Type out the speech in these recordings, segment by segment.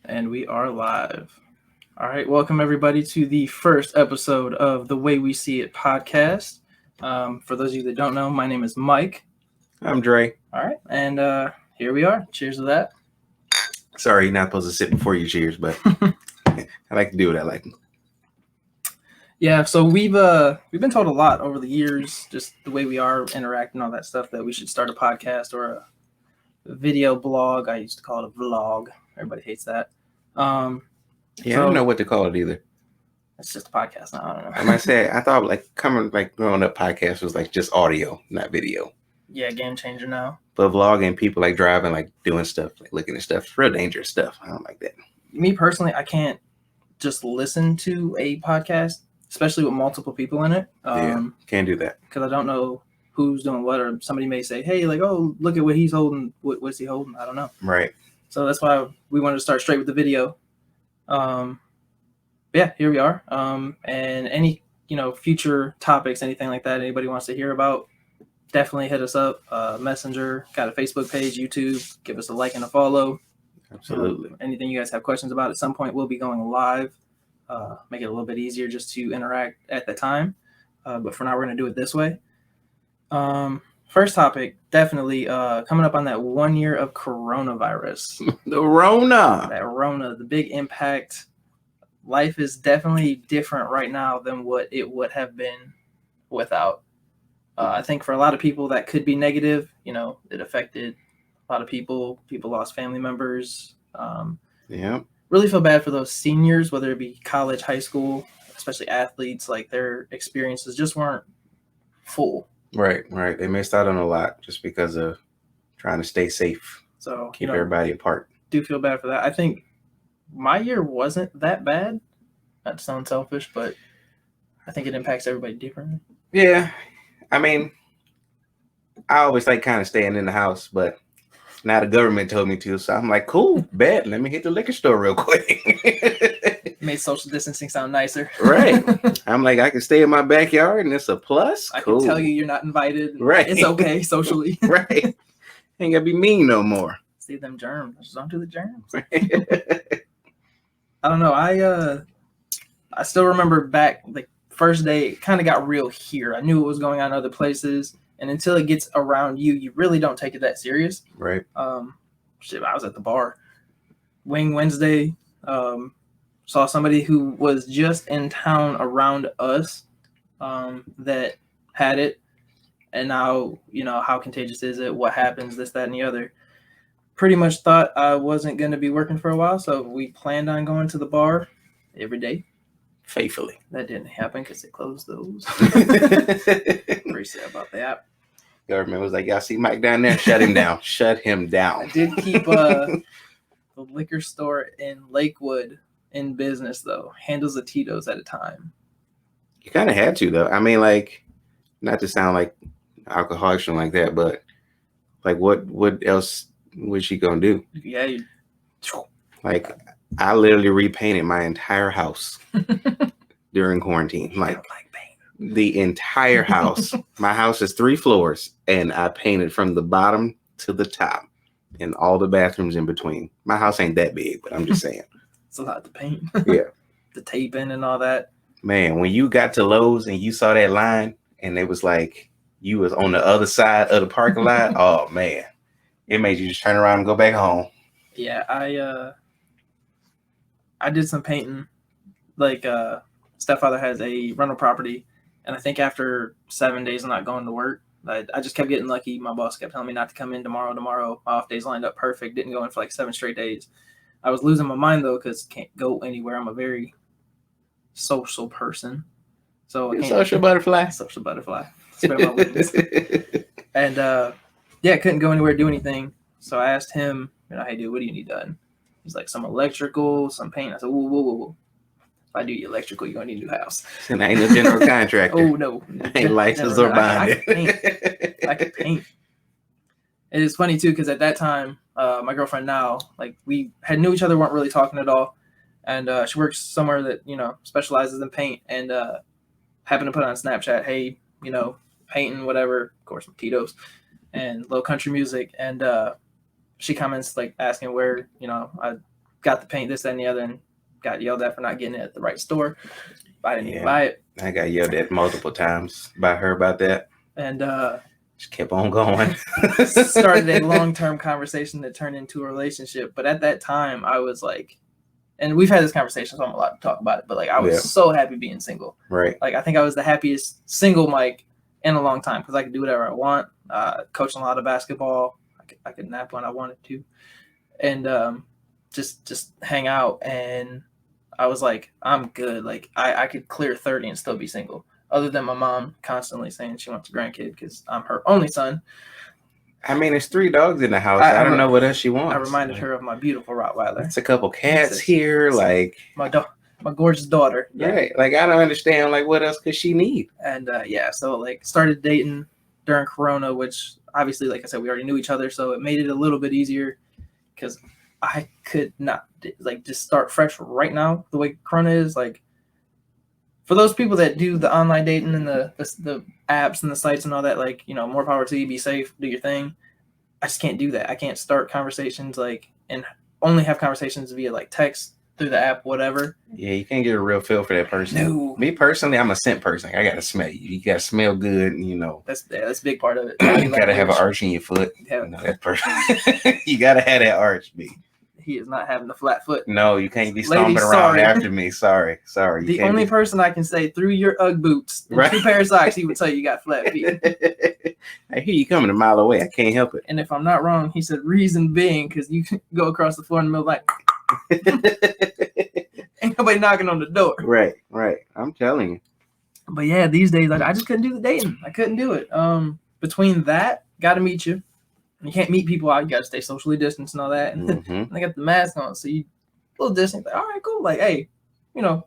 And we are live. All right, welcome everybody to the first episode of the Way We See It podcast. For those of you that don't know, my name is Mike. I'm Dre. All right, and here we are. Cheers to that. Sorry, you're not supposed to sit before you cheers, but I like to do what I like. Yeah, so we've been told a lot over the years, just the way we are interacting, all that stuff, that we should start a podcast or a video blog. I used to call it a vlog. Everybody hates that. I don't know what to call it either. It's just a podcast now. I don't know. I might say I thought growing up, podcast was like just audio, not video. Yeah, game changer now. But vlogging, people like driving, like doing stuff, like looking at stuff, real dangerous stuff. I don't like that. Me personally, I can't just listen to a podcast, especially with multiple people in it. Can't do that because I don't know who's doing what, or somebody may say, "Hey, like, oh, look at what he's holding. What's he holding?" I don't know. Right. So that's why we wanted to start straight with the video. Yeah, here we are. And any future topics, anything like that, anybody wants to hear about, definitely hit us up. Messenger, got a Facebook page, YouTube. Give us a like and a follow. Absolutely. Anything you guys have questions about, at some point we'll be going live. Make it a little bit easier just to interact at the time. But for now, we're going to do it this way. First topic, definitely coming up on that 1 year of coronavirus. The Rona. That Rona, the big impact. Life is definitely different right now than what it would have been without. I think for a lot of people that could be negative. It affected a lot of people. People lost family members. Really feel bad for those seniors, whether it be college, high school, especially athletes. Like, their experiences just weren't full. Right. They missed out on a lot just because of trying to stay safe. So keep everybody apart. Do feel bad for that. I think my year wasn't that bad. Not to sound selfish, but I think it impacts everybody differently. Yeah. I mean, I always like kind of staying in the house, but now the government told me to, so I'm like, cool, bet. Let me hit the liquor store real quick. Made social distancing sound nicer. Right. I'm like, I can stay in my backyard and it's a plus. I can tell you you're not invited. Right. It's okay socially. Right. Ain't gotta be mean no more. See them germs. Just don't do the germs. I don't know. I still remember back, like, first day, it kind of got real here. I knew what was going on in other places. And until it gets around you, you really don't take it that serious. Right. I was at the bar. Wing Wednesday. Saw somebody who was just in town around us that had it. And now, how contagious is it? What happens? This, that, and the other. Pretty much thought I wasn't going to be working for a while. So we planned on going to the bar every day. Faithfully. That didn't happen because they closed those. Pretty sad about that. Government was like, y'all see Mike down there? Shut him down. Shut him down. I did keep the liquor store in Lakewood in business, though. Handles of Tito's at a time. You kind of had to, though. I mean, like, not to sound like alcoholic or like that, but like, what else was she gonna do? Yeah. Like, I literally repainted my entire house during quarantine. Like the entire house. My house is 3 floors, and I painted from the bottom to the top and all the bathrooms in between. My house ain't that big, but I'm just saying. It's a lot to paint. Yeah. The taping and all that. Man, when you got to Lowe's and you saw that line and it was like you was on the other side of the parking lot, oh man. It made you just turn around and go back home. Yeah, I did some painting. Like, stepfather has a rental property, and I think after 7 days of not going to work, I just kept getting lucky. My boss kept telling me not to come in tomorrow. My off days lined up perfect. Didn't go in for like 7 straight days. I was losing my mind, though, because can't go anywhere. I'm a very social person. So social butterfly. Social butterfly. Spread my wings. And couldn't go anywhere, do anything. So I asked him, hey, dude, what do you need done? He's like, some electrical, some paint. I said, whoa. If I do your electrical, you're going to need a new house. And I ain't no general contractor. Oh, no. I ain't licensed or bonded. I can paint. It is funny, too, because at that time, my girlfriend now, like, we had knew each other, weren't really talking at all. And she works somewhere that, specializes in paint. And happened to put on Snapchat, hey, painting, whatever, of course, Tito's, and low country music. And she comments, like, asking where, I got the paint, this, that, and the other, and got yelled at for not getting it at the right store. I didn't even buy it. I got yelled at multiple times by her about that. And just kept on going. Started a long-term conversation that turned into a relationship. But at that time, I was like, and we've had this conversation, so I'm allowed to talk about it. But like, I was so happy being single. Right. Like, I think I was the happiest single Mike in a long time because I could do whatever I want. Coaching a lot of basketball. I could nap when I wanted to, and just hang out. And I was like, I'm good. Like, I could clear 30 and still be single. Other than my mom constantly saying she wants a grandkid because I'm her only son. I mean, there's 3 dogs in the house. I don't know what else she wants. I reminded her of my beautiful Rottweiler. It's a couple cats here, like my gorgeous daughter. Yeah. Right. Like, I don't understand, like, what else could she need? And so like started dating during Corona, which obviously, like I said, we already knew each other, so it made it a little bit easier because I could not like just start fresh right now. The way Corona is, like, for those people that do the online dating and the apps and the sites and all that, like, you know, more power to you. Be safe, do your thing. I just can't do that. I can't start conversations like and only have conversations via like text through the app, whatever. Yeah, you can't get a real feel for that person. No. Me personally, I'm a scent person. I gotta smell you. You gotta smell good, you know. That's a big part of it. You gotta have an arch in your foot. Yeah. No, that person. You gotta have that arch, B. He is not having the flat foot. No, you can't be stomping around after me. Sorry. The only person I can say through your Ugg boots and 2 pair of socks, he would tell you got flat feet. I hear you coming a mile away. I can't help it. And if I'm not wrong, he said reason being because you can go across the floor in the middle like ain't nobody knocking on the door. Right. I'm telling you. But yeah, these days I just couldn't do the dating. I couldn't do it. Between that, got to meet you. You can't meet people out. You got to stay socially distanced and all that. And I got the mask on, so you a little distant. Like, all right, cool. Like, hey, you know,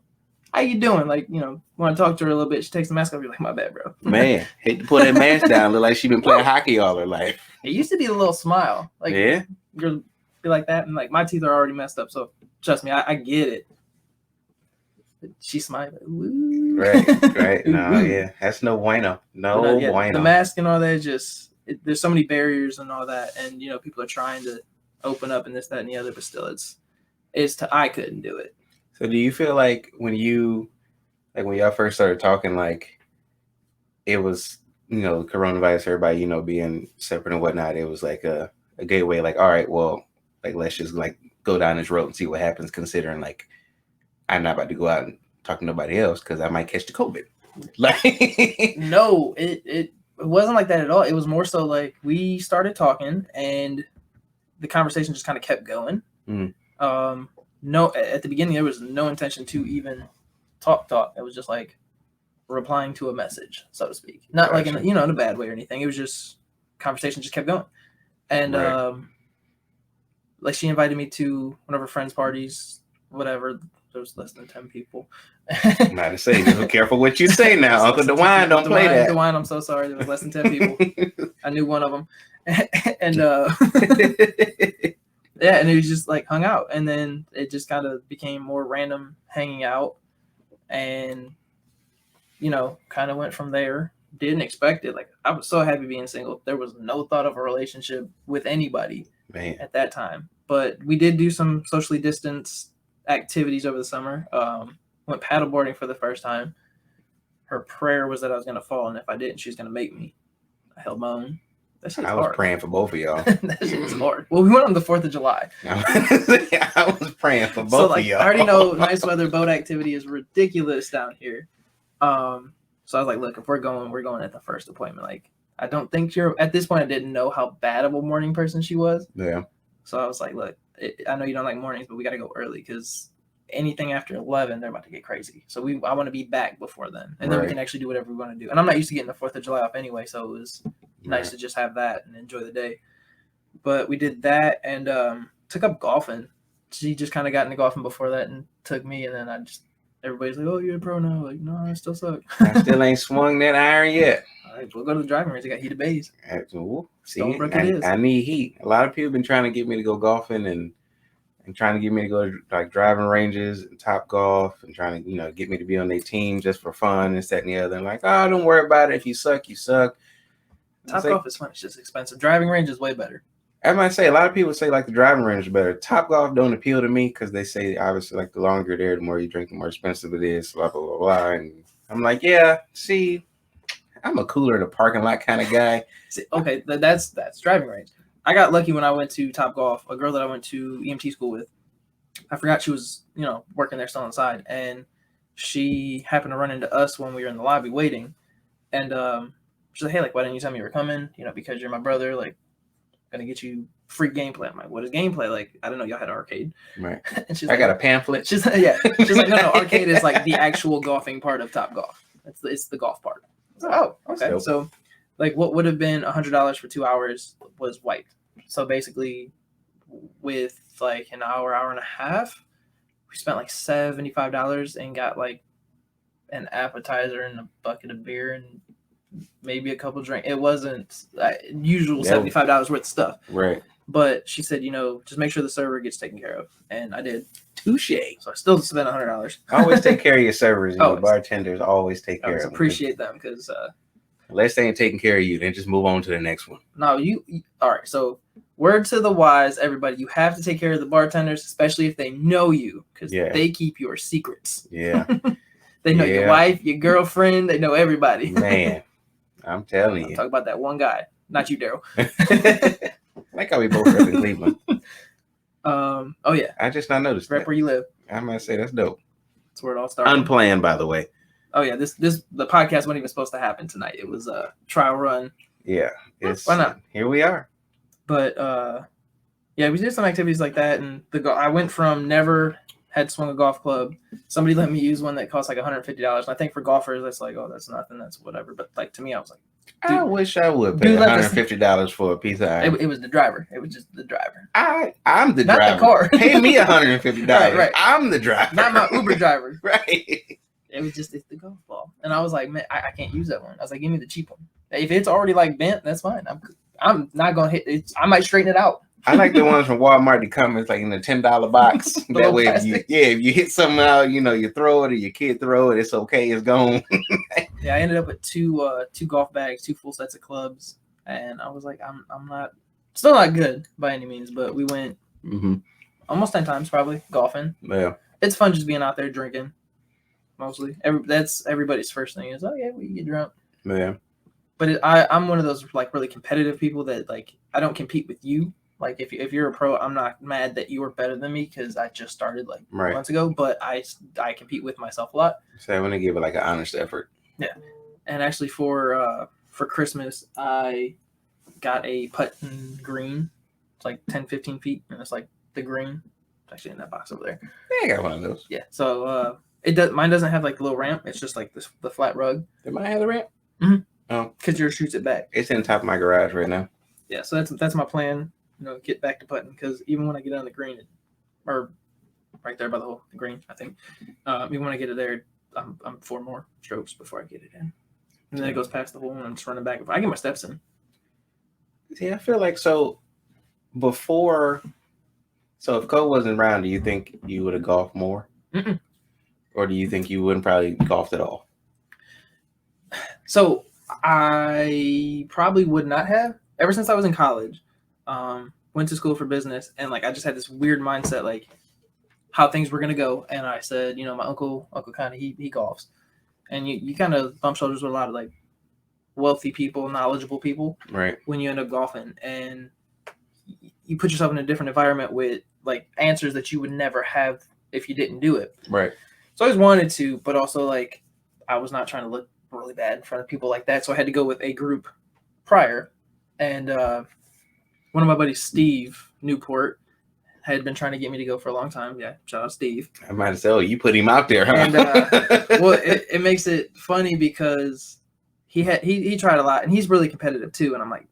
how you doing? Like, you know, want to talk to her a little bit. She takes the mask off. You're like, my bad, bro. Man, hate to pull that mask down. Look like she been playing hockey all her life. It used to be a little smile. Like, yeah, you'll be like that, and like my teeth are already messed up. So trust me, I get it. She smiled. Like, woo. Right. No, yeah, that's no bueno. No bueno. The mask and all that just. There's so many barriers and all that, and you know people are trying to open up and this, that, and the other, but still, I couldn't do it. So, do you feel like when y'all first started talking, like it was, you know, coronavirus, everybody, you know, being separate and whatnot, it was like a gateway, like, all right, well, like let's just like go down this road and see what happens, considering like I'm not about to go out and talk to nobody else because I might catch the COVID. Like, no, it wasn't like that at all. It was more so like we started talking and the conversation just kind of kept going. No, at the beginning there was no intention to even talk. It was just like replying to a message, so to speak. Not like in a bad way or anything. It was just conversation just kept going. And like she invited me to one of her friends' parties, whatever. There was less than 10 people. Not to say, be careful what you say now. Uncle DeWine don't play that. DeWine, I'm so sorry. There was less than 10 people. I knew one of them. And yeah, and it was just like hung out. And then it just kind of became more random hanging out. And, you know, kind of went from there. Didn't expect it. Like, I was so happy being single. There was no thought of a relationship with anybody at that time. But we did do some socially distanced activities over the summer. Went paddleboarding for the first time. Her prayer was that I was going to fall, and if I didn't, she was going to make me. I held my own. That shit's hard. I was praying for both of y'all. That shit's hard. Well, we went on the 4th of July. I was praying for both of y'all. I already know nice weather boat activity is ridiculous down here. So I was like, look, if we're going at the first appointment. Like, I don't think at this point, I didn't know how bad of a morning person she was. Yeah. So I was like, look, I know you don't like mornings, but we got to go early because anything after 11, they're about to get crazy. So I want to be back before then. And then we can actually do whatever we want to do. And I'm not used to getting the 4th of July off anyway, so it was nice to just have that and enjoy the day. But we did that and took up golfing. She just kind of got into golfing before that and took me. And then everybody's like, oh, you're a pro now. Like, no, I still suck. I still ain't swung that iron yet. All right, we'll go to the driving range. I got heated bays. See, I need heat. A lot of people have been trying to get me to go golfing and trying to get me to go to like driving ranges and Top Golf and trying to, you know, get me to be on their team just for fun and that and the other. And like, oh, don't worry about it. If you suck, you suck. Top Golf is fun. It's just expensive. Driving range is way better. I might say a lot of people say like the driving range is better. Top Golf don't appeal to me because they say obviously like the longer you're there, the more you drink, the more expensive it is. Blah blah blah blah. And I'm like, yeah. See, I'm a cooler in the parking lot kind of guy. See, okay, that's driving range. I got lucky when I went to Top Golf. A girl that I went to EMT school with, I forgot she was working there still on the side, and she happened to run into us when we were in the lobby waiting, and she's like, hey, like, why didn't you tell me you were coming? Because you're my brother, like, gonna get you free gameplay. I'm like, what is gameplay? Like, I didn't know y'all had an arcade. Right. And she's I got a pamphlet. She's like, yeah. She's like, no, arcade is like the actual golfing part of Top Golf. It's the golf part. Like, oh, okay. So, like, what would have been $100 for 2 hours was wiped. So basically, with like an hour and a half, we spent like $75 and got like an appetizer and a bucket of beer and maybe a couple drinks. It wasn't usual $75 worth of stuff. Right. But she said, just make sure the server gets taken care of. And I did. Touche. So I still spent $100. Always take care of your servers. And your bartenders always take care of them. Appreciate them because unless they ain't taking care of you, then just move on to the next one. No, you all right. So word to the wise, everybody, you have to take care of the bartenders, especially if they know you, because they keep your secrets. Yeah. They know your wife, your girlfriend. They know everybody. Man, I'm telling you. Talk about that one guy, not you, Daryl. Like how we both live in Cleveland. Oh yeah. I just not noticed right that. Where you live. I might say that's dope. That's where it all started. Unplanned, by the way. Oh yeah, the podcast wasn't even supposed to happen tonight. It was a trial run. Yeah. Why not? Here we are. But yeah, we did some activities like that, and I went from never had swung a golf club. Somebody let me use one that cost like $150. And I think for golfers, that's like, oh, that's nothing, that's whatever. But like to me, I was like, I wish I would pay $150 for a piece of iron. It was the driver. It was just the driver. I'm the not driver. The car. Pay me $150. Right. I'm the driver. Not my Uber driver. Right. It was just the golf ball. And I was like, man, I can't use that one. I was like, give me the cheap one. If it's already like bent, that's fine. I'm not going to hit it. I might straighten it out. I like the ones from Walmart that come in like in a $10 box. That way, if you hit something out, you throw it or your kid throw it, it's okay, it's gone. Yeah, I ended up with two golf bags, 2 full sets of clubs, and I was like, I'm still not good by any means, but we went almost 10 times probably golfing. Yeah, it's fun just being out there drinking. Mostly, that's everybody's first thing is, oh yeah, we get drunk. Yeah, but I'm one of those like really competitive people that like I don't compete with you. Like if you're a pro, I'm not mad that you are better than me because I just started like months ago. But I compete with myself a lot. So I want to give it like an honest effort. Yeah, and actually for Christmas I got a putting green. It's like 10-15 feet, and it's like the green. It's actually in that box over there. Yeah, I got one of those. Yeah, so mine doesn't have like the little ramp. It's just like the flat rug. Did mine have the ramp? Mm-hmm. Oh, because yours shoots it back. It's in top of my garage right now. Yeah, so that's my plan. Get back to putting because even when I get on the green, or right there by the hole, the green, I think. Even when I get it there, I'm 4 more strokes before I get it in, and then it goes past the hole, and I'm just running back. I get my steps in. See, I feel like so. Before, so if Cole wasn't around, do you think you would have golfed more, or do you think you wouldn't probably golfed at all? So I probably would not have. Ever since I was in college. Went to school for business, and like I just had this weird mindset like how things were gonna go, and I said, my uncle kind of he golfs, and you kind of bump shoulders with a lot of like wealthy people, knowledgeable people, right? When you end up golfing, and you put yourself in a different environment with like answers that you would never have if you didn't do it, right? So I always wanted to, but also like I was not trying to look really bad in front of people like that, so I had to go with a group prior, and one of my buddies, Steve Newport, had been trying to get me to go for a long time. Yeah, shout out Steve. I might have said, oh, you put him out there, huh? And well, it makes it funny because he tried a lot, and he's really competitive too. And I'm like,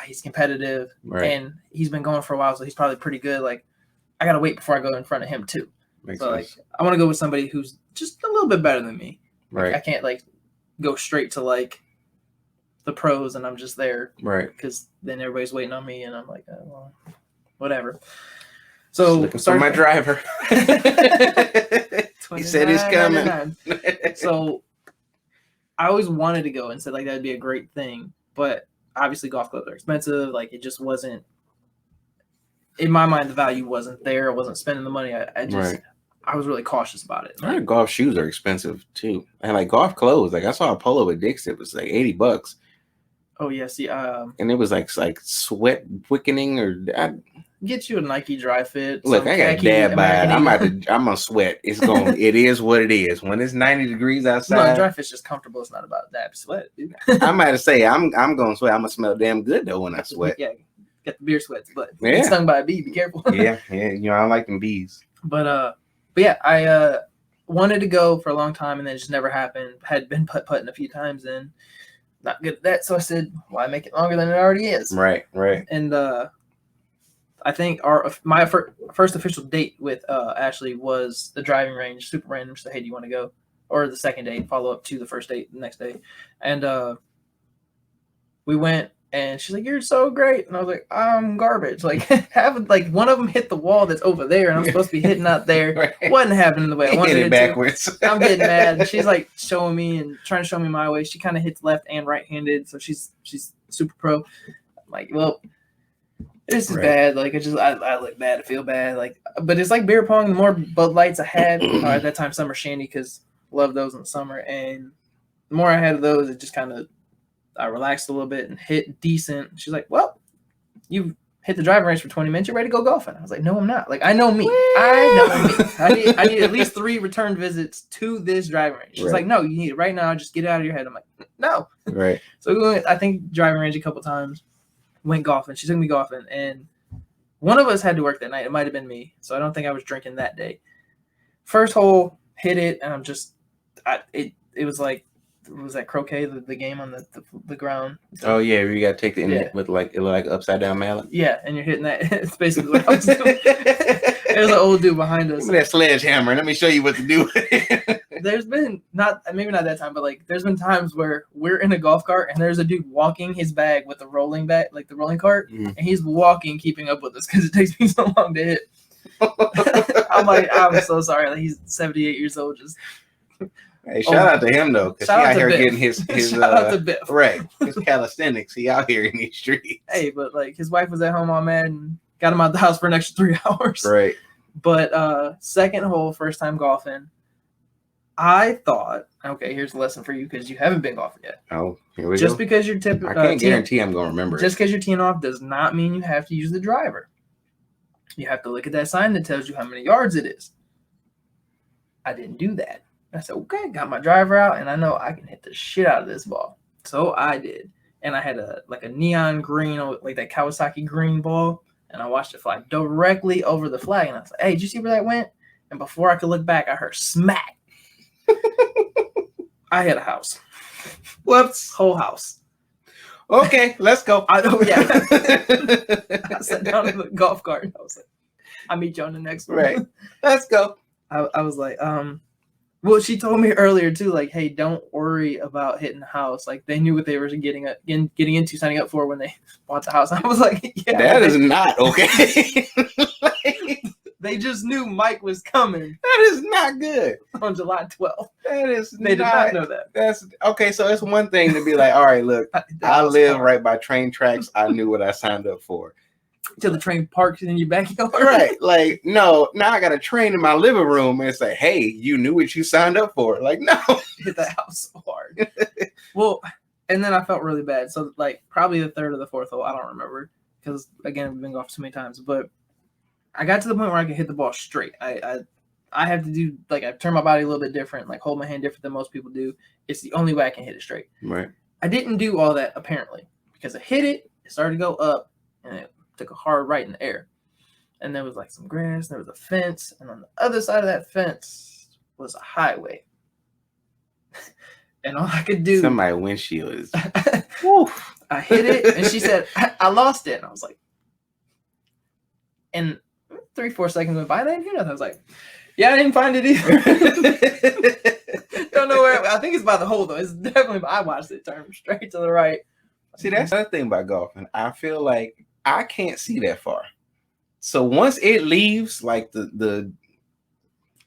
he's competitive, right. And he's been going for a while, so he's probably pretty good. Like, I gotta wait before I go in front of him too. Makes so sense. Like, I want to go with somebody who's just a little bit better than me. Right. Like, I can't like go straight to like the pros and I'm just there, right? Because then everybody's waiting on me, and I'm like, oh, well, whatever. So start my driver. He said he's coming. So I always wanted to go and said like that'd be a great thing, but obviously golf clubs are expensive. Like it just wasn't, in my mind, the value wasn't there. I wasn't spending the money. I was really cautious about it. I heard golf shoes are expensive too, and like golf clothes. Like I saw a polo with Dix. It was like $80. Oh yeah, see, and it was like sweat quickening or. Get you a Nike dry fit. Look, I got dad by it. I'm gonna sweat. It's going. It is what it is. When it's 90 degrees outside, no, dry fit's just comfortable. It's not about that sweat. Dude. I might have say I'm gonna sweat. I'm gonna smell damn good though when I sweat. Yeah, get the beer sweats, but get stung by a bee. Be careful. yeah. You know, I like them bees. But yeah, I wanted to go for a long time, and then it just never happened. Had been putting a few times, and not good at that. So I said, why make it longer than it already is? Right. And I think my first official date with Ashley was the driving range, super random. She said, hey, do you want to go? Or the second date, follow up to the first date the next day. And we went, and she's like, you're so great. And I was like, I'm garbage. Like, one of them hit the wall that's over there, and I'm supposed to be hitting out there. Right. Wasn't happening the way I wanted it backwards. I'm getting mad. And she's like showing me and trying to show me my way. She kind of hits left and right-handed, so she's super pro. I'm like, well, this is bad. Like, I look bad. I feel bad. Like, but it's like beer pong. The more Bud Lights I had at that time, summer shandy, because love those in the summer, and the more I had of those, it just kind of I relaxed a little bit and hit decent. She's like, well, you've hit the driving range for 20 minutes. You're ready to go golfing. I was like, no, I'm not. Like, I know me. I need at least 3 return visits to this driving range. She's like, no, you need it right now. Just get it out of your head. I'm like, no. Right. So we went, I think, driving range a couple times. Went golfing. She took me golfing, and one of us had to work that night. It might have been me, so I don't think I was drinking that day. First hole, hit it, and I'm just, it was like, was that croquet, the game on the ground? Oh yeah, you gotta take the end with like upside down mallet. Yeah, and you're hitting that. It's basically what I was doing. There's an old dude behind us. Give me that sledgehammer. Let me show you what to do. There's been maybe not that time, but like there's been times where we're in a golf cart and there's a dude walking his bag with the rolling bag, like the rolling cart, and he's walking, keeping up with us because it takes me so long to hit. I'm like, I'm so sorry. Like, he's 78 years old. Just hey, shout out to him though, because he out here getting his shout out to Biff. Right, his calisthenics. He out here in these streets. Hey, but like his wife was at home all mad and got him out the house for an extra 3 hours. Right. But second hole, first time golfing. I thought, okay, here's a lesson for you because you haven't been golfing yet. Oh, here we go. Just because you're I can't guarantee I'm going to remember. Just because you're teeing off does not mean you have to use the driver. You have to look at that sign that tells you how many yards it is. I didn't do that. I said, okay, got my driver out, and I know I can hit the shit out of this ball. So I did. And I had a neon green, like that Kawasaki green ball, and I watched it fly directly over the flag. And I was like, hey, did you see where that went? And before I could look back, I heard smack. I hit a house. Whoops. Whole house. Okay, let's go. I sat down in the golf cart and I was like, I'll meet you on the next one. Right. Let's go. I was like, well, she told me earlier too, like, hey, don't worry about hitting the house. Like, they knew what they were getting into, signing up for when they bought the house. I was like, yeah. That is not okay. They just knew Mike was coming. That is not good. On July 12th. They did not know that. That's okay. So it's one thing to be like, all right, look, I live right by train tracks. I knew what I signed up for. Till the train parks in your backyard. Right. Like, no, now I got a train in my living room and say, hey, you knew what you signed up for. Like, no. Hit the house so hard. Well, and then I felt really bad. So, like, probably the third or the fourth hole. I don't remember. Because, again, we've been golfing so many times. But I got to the point where I could hit the ball straight. I have to do, like, I turn my body a little bit different, like hold my hand different than most people do. It's the only way I can hit it straight. Right. I didn't do all that, apparently, because I hit it, it started to go up, and it took a hard right in the air. And there was, like, some grass, there was a fence, and on the other side of that fence was a highway. And all I could do... Somebody's windshield is... I hit it, and she said, I lost it. And I was like... And 3-4 seconds went by, and I didn't hear nothing. I was like, yeah, I didn't find it either. Don't know where. I think it's by the hole, though. It's definitely, I watched it turn straight to the right. See, that's the other thing about golfing. I feel like I can't see that far. So once it leaves, like the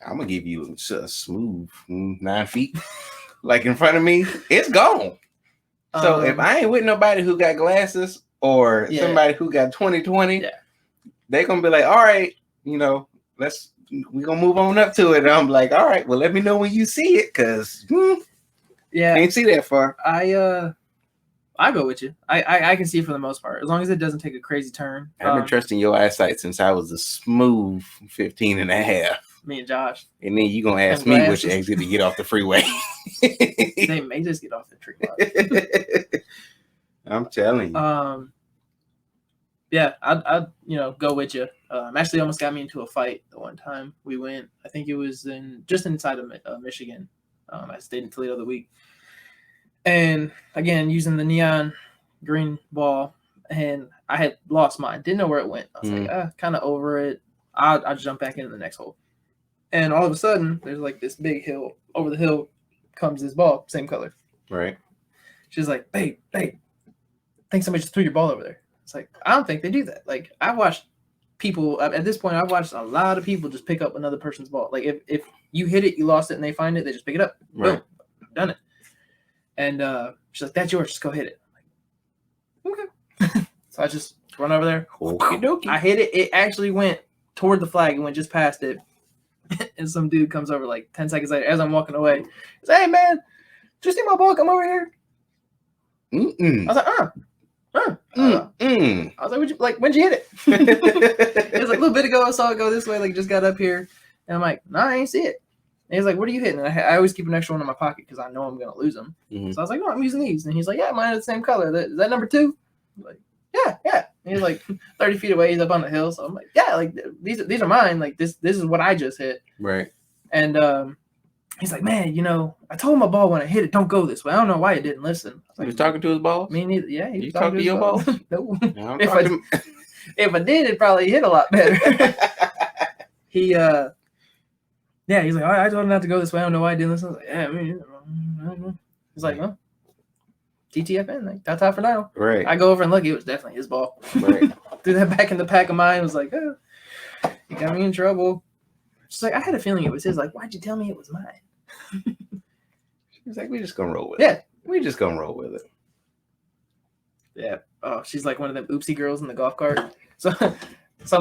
I'm going to give you a smooth 9 feet, like in front of me, it's gone. So if I ain't with nobody who got glasses or Yeah. somebody who got 20/20, Yeah. they gonna be like, all right, we're gonna move on up to it. And I'm like, all right, well, let me know when you see it, cause can't see that far. I go with you. I can see it for the most part, as long as it doesn't take a crazy turn. I've been trusting your eyesight since I was a smooth 15 and a half. Me and Josh. And then you gonna ask me which exit to get off the freeway. They may just get off the tree. I'm telling you. Yeah, I'd go with you. Actually, almost got me into a fight the one time we went. I think it was just inside of Michigan. I stayed in Toledo the week, and again using the neon green ball, and I had lost mine. Didn't know where it went. I was like, kind of over it. I'll jump back into the next hole, and all of a sudden there's like this big hill. Over the hill comes this ball, same color. Right. She's like, babe, I think somebody just threw your ball over there. It's like, I don't think they do that. Like, I've watched people, at this point, I've watched a lot of people just pick up another person's ball. Like, if you hit it, you lost it, and they find it, they just pick it up. Right. Boom. I've done it. And she's like, that's yours. Just go hit it. I'm like, okay. So I just run over there. Okey-dokey. I hit it. It actually went toward the flag and went just past it. And some dude comes over like 10 seconds later as I'm walking away. He's like, hey, man, did you see my ball come over here? Mm-mm. I was like, I was like, when'd you hit it? It was like a little bit ago. I saw it go this way, like just got up here. And I'm like, no, I ain't see it. And he's like, what are you hitting? And I always keep an extra one in my pocket because I know I'm going to lose them. Mm-hmm. So I was like, no, I'm using these. And he's like, yeah, mine are the same color. Is that number 2? I'm like, yeah. And he's like 30 feet away. He's up on the hill. So I'm like, yeah, like these are mine. Like this is what I just hit. Right. And he's like, man, I told my ball when I hit it, don't go this way. I don't know why it didn't listen. I was like, he was talking to his ball? Me neither. Yeah, he was talking to your ball? No. No, if I did, it'd probably hit a lot better. He's like, all right, I told him not to go this way. I don't know why I didn't listen. I was like, yeah, I don't know. He's like, well, TTFN, like, ta-ta for now. Right. I go over and look, it was definitely his ball. Right. Threw that back in the pack of mine. Was like, oh, you got me in trouble. She's like, I had a feeling it was his. Like, why'd you tell me it was mine? He's like, we're just gonna roll with it. We're just gonna roll with it. Yeah. Oh, she's like one of them oopsie girls in the golf cart. So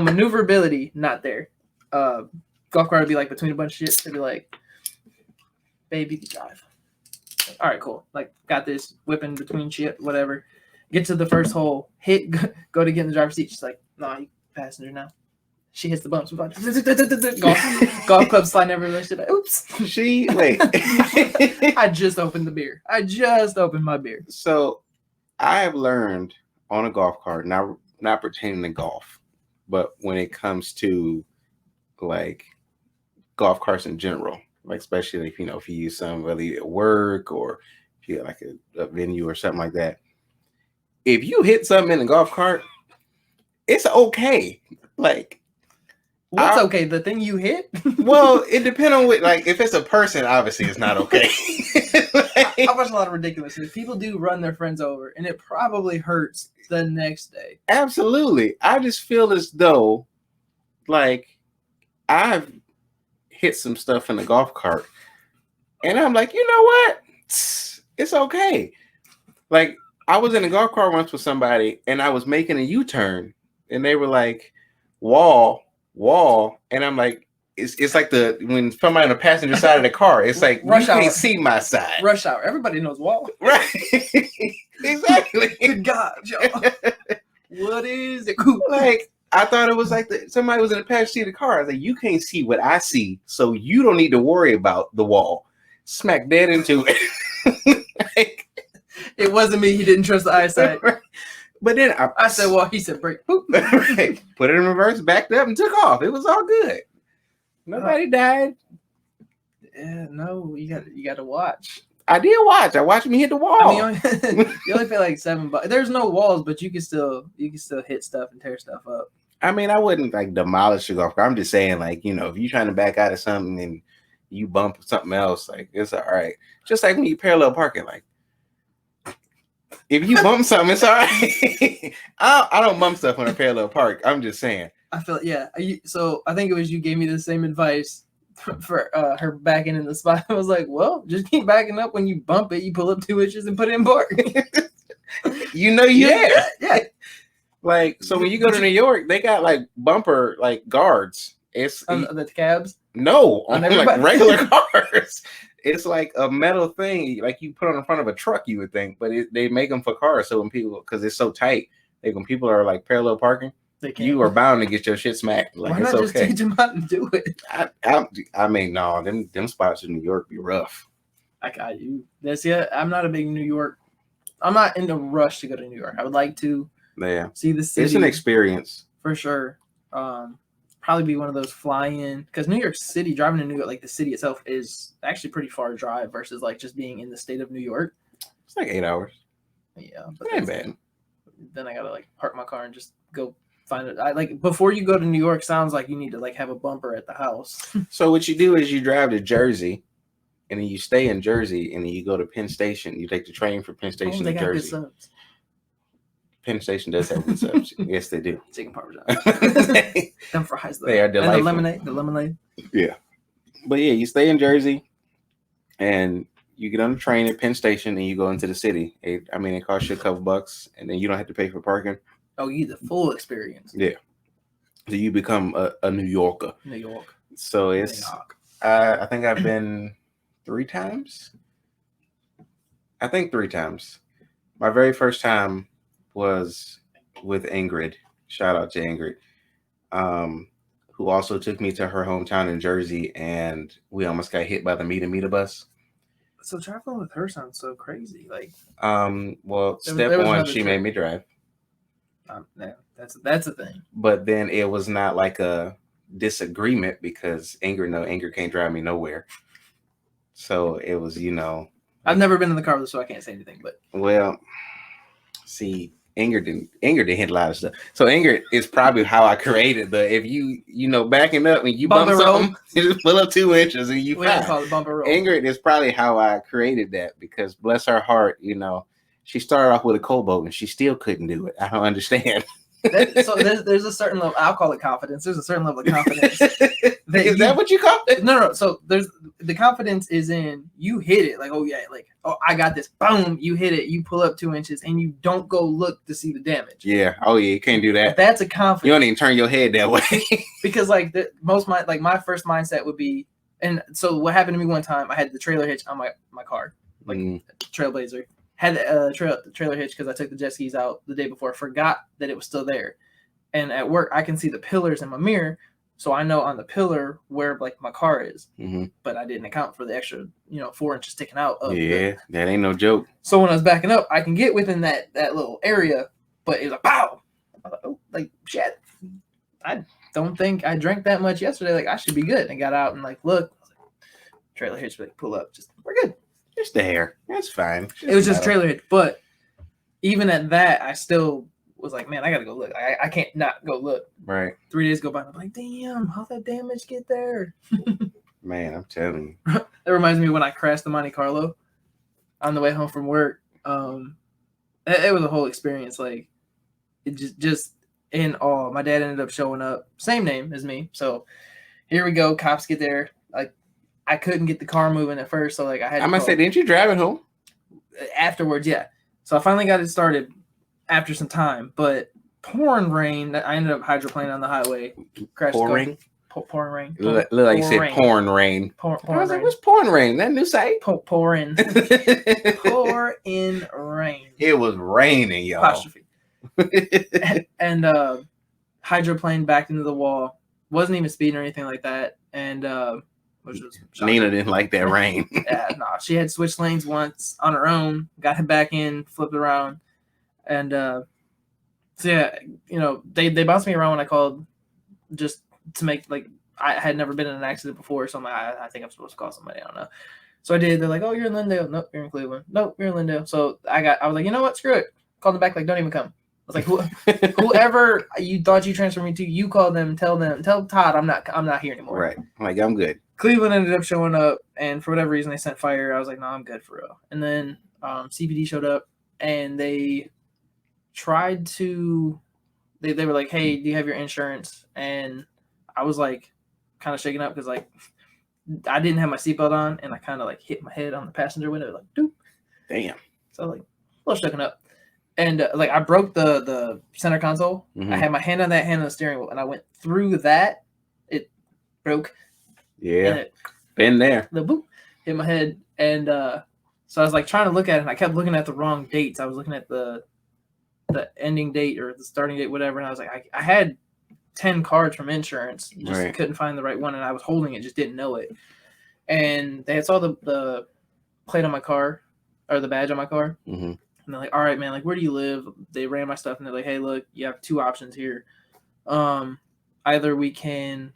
maneuverability, not there. Golf cart would be like between a bunch of shit. They'd be like, babe, you can drive. Like, all right, cool. Like, got this, whipping between shit, whatever. Get to the first hole, hit, go to get in the driver's seat. She's like, nah, you passenger now. She hits the bumps. Golf club sliding everywhere. She's like, oops. Wait. I just opened the beer. I just opened my beer. So I have learned on a golf cart, not pertaining to golf, but when it comes to like golf carts in general, like especially if if you use some whether at work or if you got like a venue or something like that. If you hit something in a golf cart, it's okay. Like, what's okay? The thing you hit? Well, it depends on what. Like, if it's a person, obviously it's not okay. I watch a lot of ridiculous things. People do run their friends over, and it probably hurts the next day. Absolutely. I just feel as though, like, I've hit some stuff in the golf cart, and I'm like, you know what? It's okay. Like, I was in a golf cart once with somebody, and I was making a U-turn, and they were like, wall, and I'm like, it's like when somebody on the passenger side of the car, it's like, you can't see my side. Rush hour. Everybody knows wall. Right. Exactly. Good God, y'all. What is it? Like, I thought it was like somebody was in the passenger seat of the car. I was like, you can't see what I see, so you don't need to worry about the wall. Smack dead into it. Like, it wasn't me. He didn't trust the eyesight. But then I said, well, he said, break. Right. Put it in reverse, backed up, and took off. It was all good. Nobody died. Yeah, no, you got to watch. I did watch. I watched me hit the wall. I mean, you only pay like $7. There's no walls, but you can still hit stuff and tear stuff up. I mean, I wouldn't like demolish your golf cart. I'm just saying, like, if you're trying to back out of something and you bump something else, like, it's all right. Just like when you parallel parking, like, if you bump something, it's all right. I don't bump stuff when I parallel park. I'm just saying. I feel, yeah. So I think it was you gave me the same advice for her backing in the spot. I was like, well, just keep backing up. When you bump it, you pull up 2 inches and put it in park. You there. Yeah. Like, so when you go to New York, they got like bumper like guards. It's The cabs. No, on like regular cars. It's like a metal thing, like you put on the front of a truck, you would think, but they make them for cars. So when people, because it's so tight, when people are like parallel parking, you are bound to get your shit smacked. Like, why not just teach them how to do it? I mean, no, them spots in New York be rough. I'm not a big New York. I'm not in the rush to go to New York. I would like to see the city. It's an experience for sure. Probably be one of those fly-in, because New York City, driving to New York, like the city itself, is actually pretty far drive versus like just being in the state of New York. It's like 8 hours. Yeah, but that ain't bad. Then I gotta like park my car and just go find it. I like, before you go to New York, sounds like you need to like have a bumper at the house. So what you do is you drive to Jersey, and then you stay in Jersey, and then you go to Penn Station. You take the train from Penn Station to Jersey. Penn Station does have good subs. Yes, they do. Chicken parmesan. Them fries, though. They are delightful. And the lemonade. Yeah. But yeah, you stay in Jersey, and you get on the train at Penn Station, and you go into the city. It costs you a couple bucks, and then you don't have to pay for parking. Oh, you get the full experience. Yeah. So you become a New Yorker. New York. So it's, I think I've been 3 times. I think 3 times. My very first time was with Ingrid. Shout out to Ingrid, who also took me to her hometown in Jersey, and we almost got hit by the Meet bus. So traveling with her sounds so crazy. Like, well, step one, she made me drive. That's a thing. But then it was not like a disagreement, because Ingrid can't drive me nowhere. So it was, I've never been in the car with her, so I can't say anything. But see, Ingrid didn't hit a lot of stuff. So Ingrid is probably how I created if you backing up and you bump something, you just pull up 2 inches and you fine. Call it bumper roll. Ingrid is probably how I created that, because bless her heart, she started off with a Kobo and she still couldn't do it. I don't understand. So there's a certain level. I'll call it confidence. There's a certain level of confidence. Is that what you call it? No. So there's the confidence is in you hit it like, oh yeah, like, oh, I got this. Boom, you hit it. You pull up 2 inches and you don't go look to see the damage. Yeah. Oh yeah, you can't do that. That's a confidence. You don't even turn your head that way. Because like my first mindset would be, and so what happened to me one time, I had the trailer hitch on my car, like Trailblazer. Had a trailer hitch because I took the jet skis out the day before. Forgot that it was still there. And at work, I can see the pillars in my mirror. So I know on the pillar where like my car is. Mm-hmm. But I didn't account for the extra, 4 inches sticking out. That ain't no joke. So when I was backing up, I can get within that little area. But it was like, pow! I was like, oh, like, shit. I don't think I drank that much yesterday. Like, I should be good. And I got out and like, look. I was like, trailer hitch, like, pull up. We're good. Just the hair. That's fine. It was just trailer hitch. But even at that, I still was like, man, I got to go look. I can't not go look. Right. 3 days go by, and I'm like, damn, how'd that damage get there? Man, I'm telling you. That reminds me of when I crashed the Monte Carlo on the way home from work. It was a whole experience. Like, it just in awe. My dad ended up showing up. Same name as me. So here we go. Cops get there. Like, I couldn't get the car moving at first, so like I had. I must say, didn't you drive it home? Afterwards, yeah. So I finally got it started after some time, but pouring rain. I ended up hydroplaning on the highway. Pouring rain. Look like you said pouring rain. I was like, what's pouring rain? That new site? Pouring. Pouring rain. It was raining, y'all. Apostrophe. and hydroplaned back into the wall. Wasn't even speeding or anything like that. And Nina didn't like that rain. Yeah, no, she had switched lanes once on her own, got him back in, flipped around, and so yeah, they bounced me around when I called, just to make, like, I had never been in an accident before, so I'm like, I think I'm supposed to call somebody. I don't know. So I did. They're like, oh, you're in Lindale. Nope, you're in Cleveland. Nope, you're in Lindale. So I was like, you know what? Screw it. Called them back. Like, don't even come. I was like, whoever you thought you transferred me to, you call them, tell Todd I'm not here anymore. Right. Like, I'm good. Cleveland ended up showing up, and for whatever reason, they sent fire. I was like, no, I'm good for real. And then CPD showed up, and they tried to, they were like, hey, do you have your insurance? And I was like, kind of shaken up because, like, I didn't have my seatbelt on, and I kind of like hit my head on the passenger window, like, doop. Damn. So like, a little shooken up. And like, I broke the center console. Mhm. I had my hand on that hand on the steering wheel, and I went through that. It broke. Yeah. And it, Been there. the boop hit my head, and so I was like trying to look at it, and I kept looking at the wrong dates. I was looking at the ending date or the starting date, whatever, and I was like, I had 10 cards from insurance, just Right. couldn't find the right one, and I was holding it, just didn't know it. And they saw the plate on my car, or the badge on my car, Mm-hmm. and they're like, all right, man, like, where do you live? They ran my stuff, and they're like, hey, look, you have 2 options here. Either we can,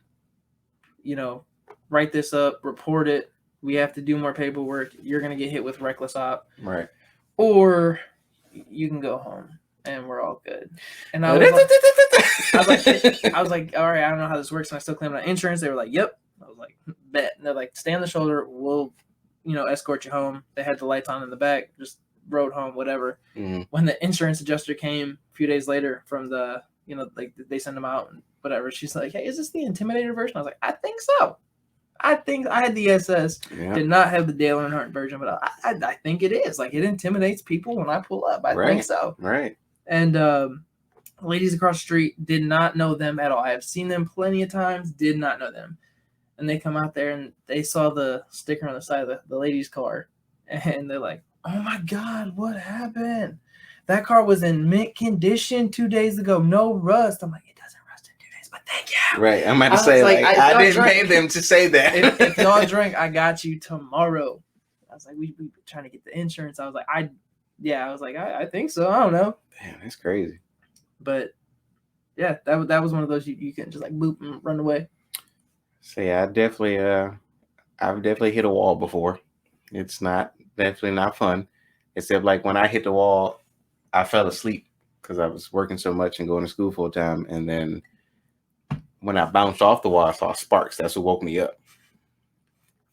write this up, report it, we have to do more paperwork, you're going to get hit with reckless op, Right. or you can go home and we're all good. And I was like, all right, I don't know how this works, and I still claimed on insurance. They were like, yep. I was like, bet. And they're like, stay on the shoulder, we'll escort you home. They had the lights on in the back, just rode home, whatever. Mm-hmm. When the insurance adjuster came a few days later from the, like, they send them out and whatever, she's like, hey, is this the Intimidator version? I was like, I think so. I think I had the SS, did not have the Dale Earnhardt version, but I think it is. Like, it intimidates people when I pull up. I think so. Right. And ladies across the street, did not know them at all. I have seen them plenty of times, did not know them. And they come out there and they saw the sticker on the side of the lady's car. And they're like, oh my God, what happened? That car was in mint condition 2 days ago. No rust. I'm like, it doesn't rust in 2 days, but thank you. Right. I'm about to say, like, I didn't pay them to say that. if y'all drink, I got you tomorrow. I was like, we trying to get the insurance. I was like, I think so. I don't know. Damn, that's crazy. But yeah, that was one of those you can just like boop and run away. So yeah, I've definitely hit a wall before. It's definitely not fun. Except like when I hit the wall, I fell asleep because I was working so much and going to school full time. And then when I bounced off the wall, I saw sparks. That's what woke me up.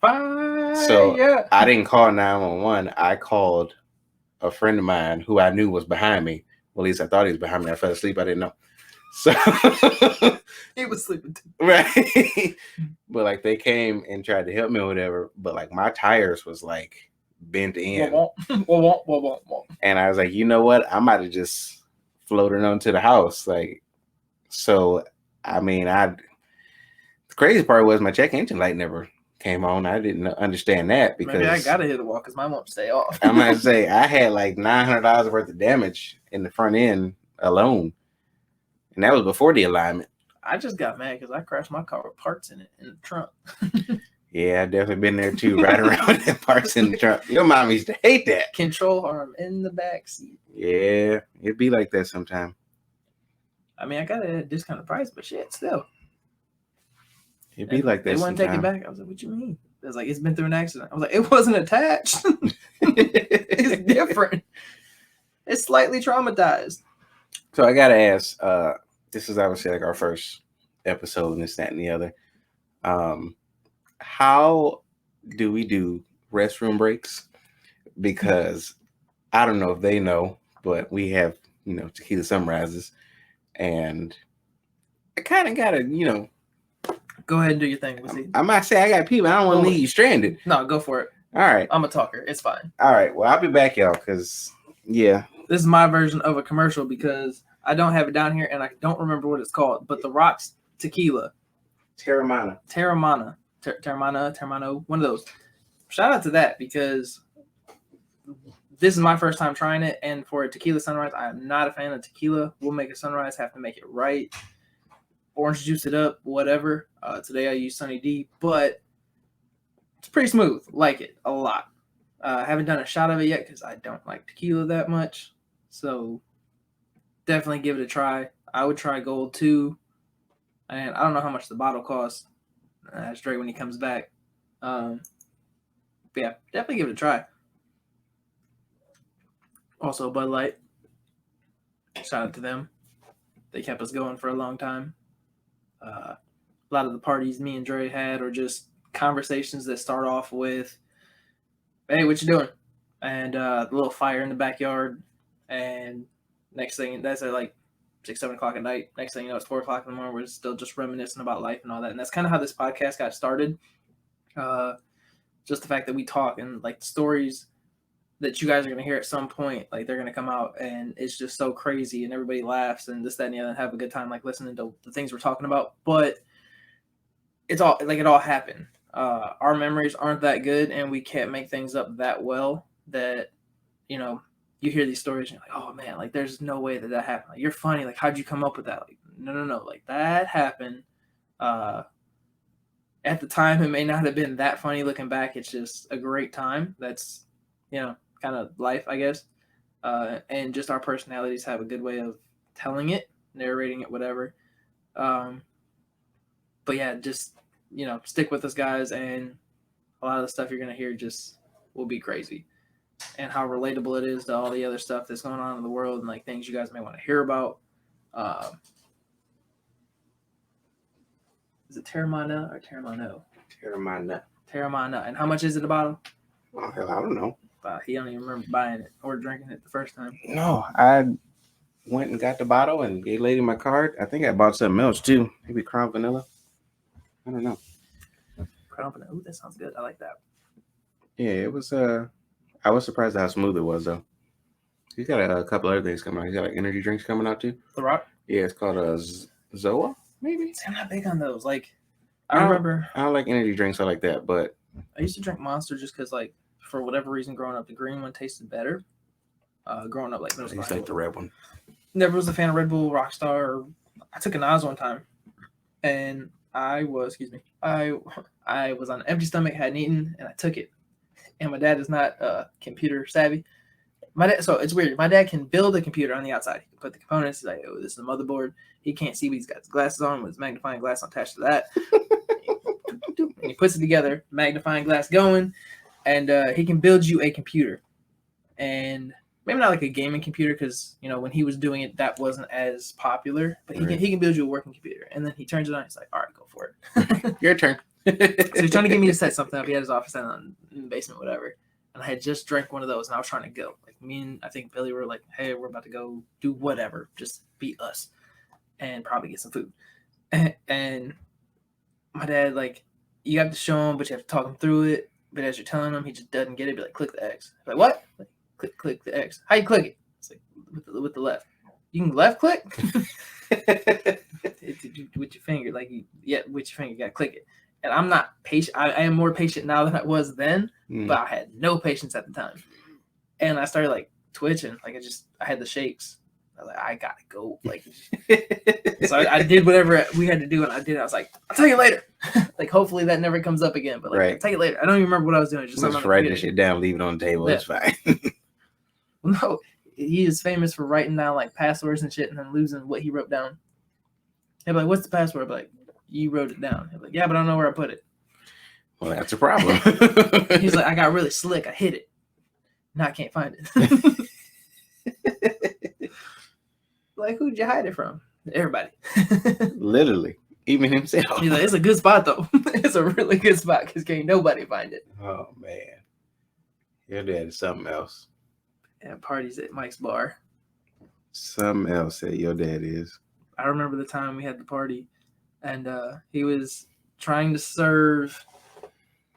Fire. So I didn't call 911. I called a friend of mine who I knew was behind me. Well, at least I thought he was behind me. I fell asleep. I didn't know. So he was sleeping too. Right. But like they came and tried to help me or whatever. But like my tires was like bent in. And I was like, you know what? I might have just floated onto the house. Like, so I mean, the crazy part was my check engine light never came on. I didn't understand that because maybe I gotta hit the wall because mine won't stay off. I'm gonna say I had like $900 worth of damage in the front end alone, and that was before the alignment. I just got mad because I crashed my car with parts in the trunk. Yeah, I've definitely been there too, right around that parts in the trunk. Your mom used to hate that. Control arm in the back seat. Yeah, it'd be like that sometime. I mean, I got it at a discounted price, but shit, still. It'd be like that. They wouldn't take it back. I was like, what you mean? It was like, it's been through an accident. I was like, it wasn't attached. It's different. It's slightly traumatized. So I gotta ask, this is obviously like our first episode and this, that, and the other. How do we do restroom breaks? Because I don't know if they know, but we have, tequila sunrises, and I kind of gotta, Go ahead and do your thing. We'll see. I might say I got people. I don't want to leave you stranded. No, go for it. All right. I'm a talker. It's fine. All right. Well, I'll be back, y'all, because, yeah. This is my version of a commercial because I don't have it down here and I don't remember what it's called, but the Rock's tequila. Terramana, one of those. Shout out to that because this is my first time trying it, and for a tequila sunrise, I am not a fan of tequila. We'll make a sunrise, have to make it right. Orange juice it up, whatever. Today I use Sunny D, but it's pretty smooth. Like it a lot. I haven't done a shot of it yet because I don't like tequila that much. So definitely give it a try. I would try Gold too. And I don't know how much the bottle costs. Ask Dre when he comes back. But yeah, definitely give it a try. Also, Bud Light. Shout out to them. They kept us going for a long time. A lot of the parties me and Dre had are just conversations that start off with, hey, what you doing? And a little fire in the backyard. And next thing, that's at like 6, 7 o'clock at night. Next thing you know, it's 4 o'clock in the morning. We're still just reminiscing about life and all that. And that's kind of how this podcast got started. Just the fact that we talk and like stories that you guys are going to hear at some point, like they're going to come out and it's just so crazy and everybody laughs and this, that, and the other, and have a good time, like listening to the things we're talking about. But it's all like, it all happened. Our memories aren't that good and we can't make things up that well that, you know, you hear these stories and you're like, oh man, like there's no way that happened. Like, you're funny. Like, how'd you come up with that? Like, no. Like, that happened. At the time, it may not have been that funny looking back. It's just a great time. That's, you know, kind of life, I guess. And just our personalities have a good way of telling it, narrating it, whatever. But yeah, just, you know, stick with us, guys. And a lot of the stuff you're going to hear just will be crazy. And how relatable it is to all the other stuff that's going on in the world and like things you guys may want to hear about. Is it Terramana or Terramano? Terramana. And how much is it a bottle? Oh, hell, I don't know. He don't even remember buying it or drinking it the first time. No, I went and got the bottle and gave lady my card. I think I bought something else too. Maybe Crown Vanilla. I don't know. Crown Vanilla. Ooh, that sounds good. I like that. Yeah, it was. I was surprised how smooth it was though. He's got a couple other things coming out. He's got like energy drinks coming out too. The Rock. Yeah, it's called Zoa. Maybe. See, I'm not big on those. Like, I remember. I don't like energy drinks. I like that, but I used to drink Monster just because, like, for whatever reason, growing up, the green one tasted better. Growing up, like, I used to like the red one. Never was a fan of Red Bull, Rockstar. I took a Nas one time, and I was on an empty stomach, hadn't eaten, and I took it. And my dad is not computer savvy. So it's weird. My dad can build a computer on the outside. He can put the components. He's like, oh, this is a motherboard. He can't see, but he's got his glasses on with his magnifying glass attached to that. And he puts it together, magnifying glass going, and he can build you a computer. And maybe not like a gaming computer because, you know, when he was doing it, that wasn't as popular. But he can build you a working computer. And then he turns it on. He's like, all right, go for it. Your turn. So he's trying to get me to set something up. He had his office in the basement, whatever. And I had just drank one of those, and I was trying to go. Like, me and I think Billy were like, hey, we're about to go do whatever. Just be us. And probably get some food. And my dad, like, you have to show him, but you have to talk him through it. But as you're telling him, he just doesn't get it. Be like, click the X. Like, what? Like, click the X. How you click it? It's like, with the left. You can left click? With your finger. Like, with your finger, you got to click it. And I'm not patient. I am more patient now than I was then, but I had no patience at the time. And I started like twitching. Like I had the shakes. I was like, I gotta go. Like, so I did whatever we had to do, and I did. I was like, I'll tell you later. Like, hopefully that never comes up again. But like, I'll tell you later. I don't even remember what I was doing. Just write this shit down, leave it on the table. Yeah. It's fine. Well, no, he is famous for writing down like passwords and shit, and then losing what he wrote down. He'd be like, what's the password? I'd be like, you wrote it down. He'd be like, yeah, but I don't know where I put it. Well, that's a problem. He's like, I got really slick. I hid it. Now I can't find it. Like, who'd you hide it from? Everybody. Literally. Even himself. He's like, it's a good spot, though. It's a really good spot because can't nobody find it. Oh, man. Your dad is something else. Yeah, parties at Mike's bar. Something else that your dad is. I remember the time we had the party, and he was trying to serve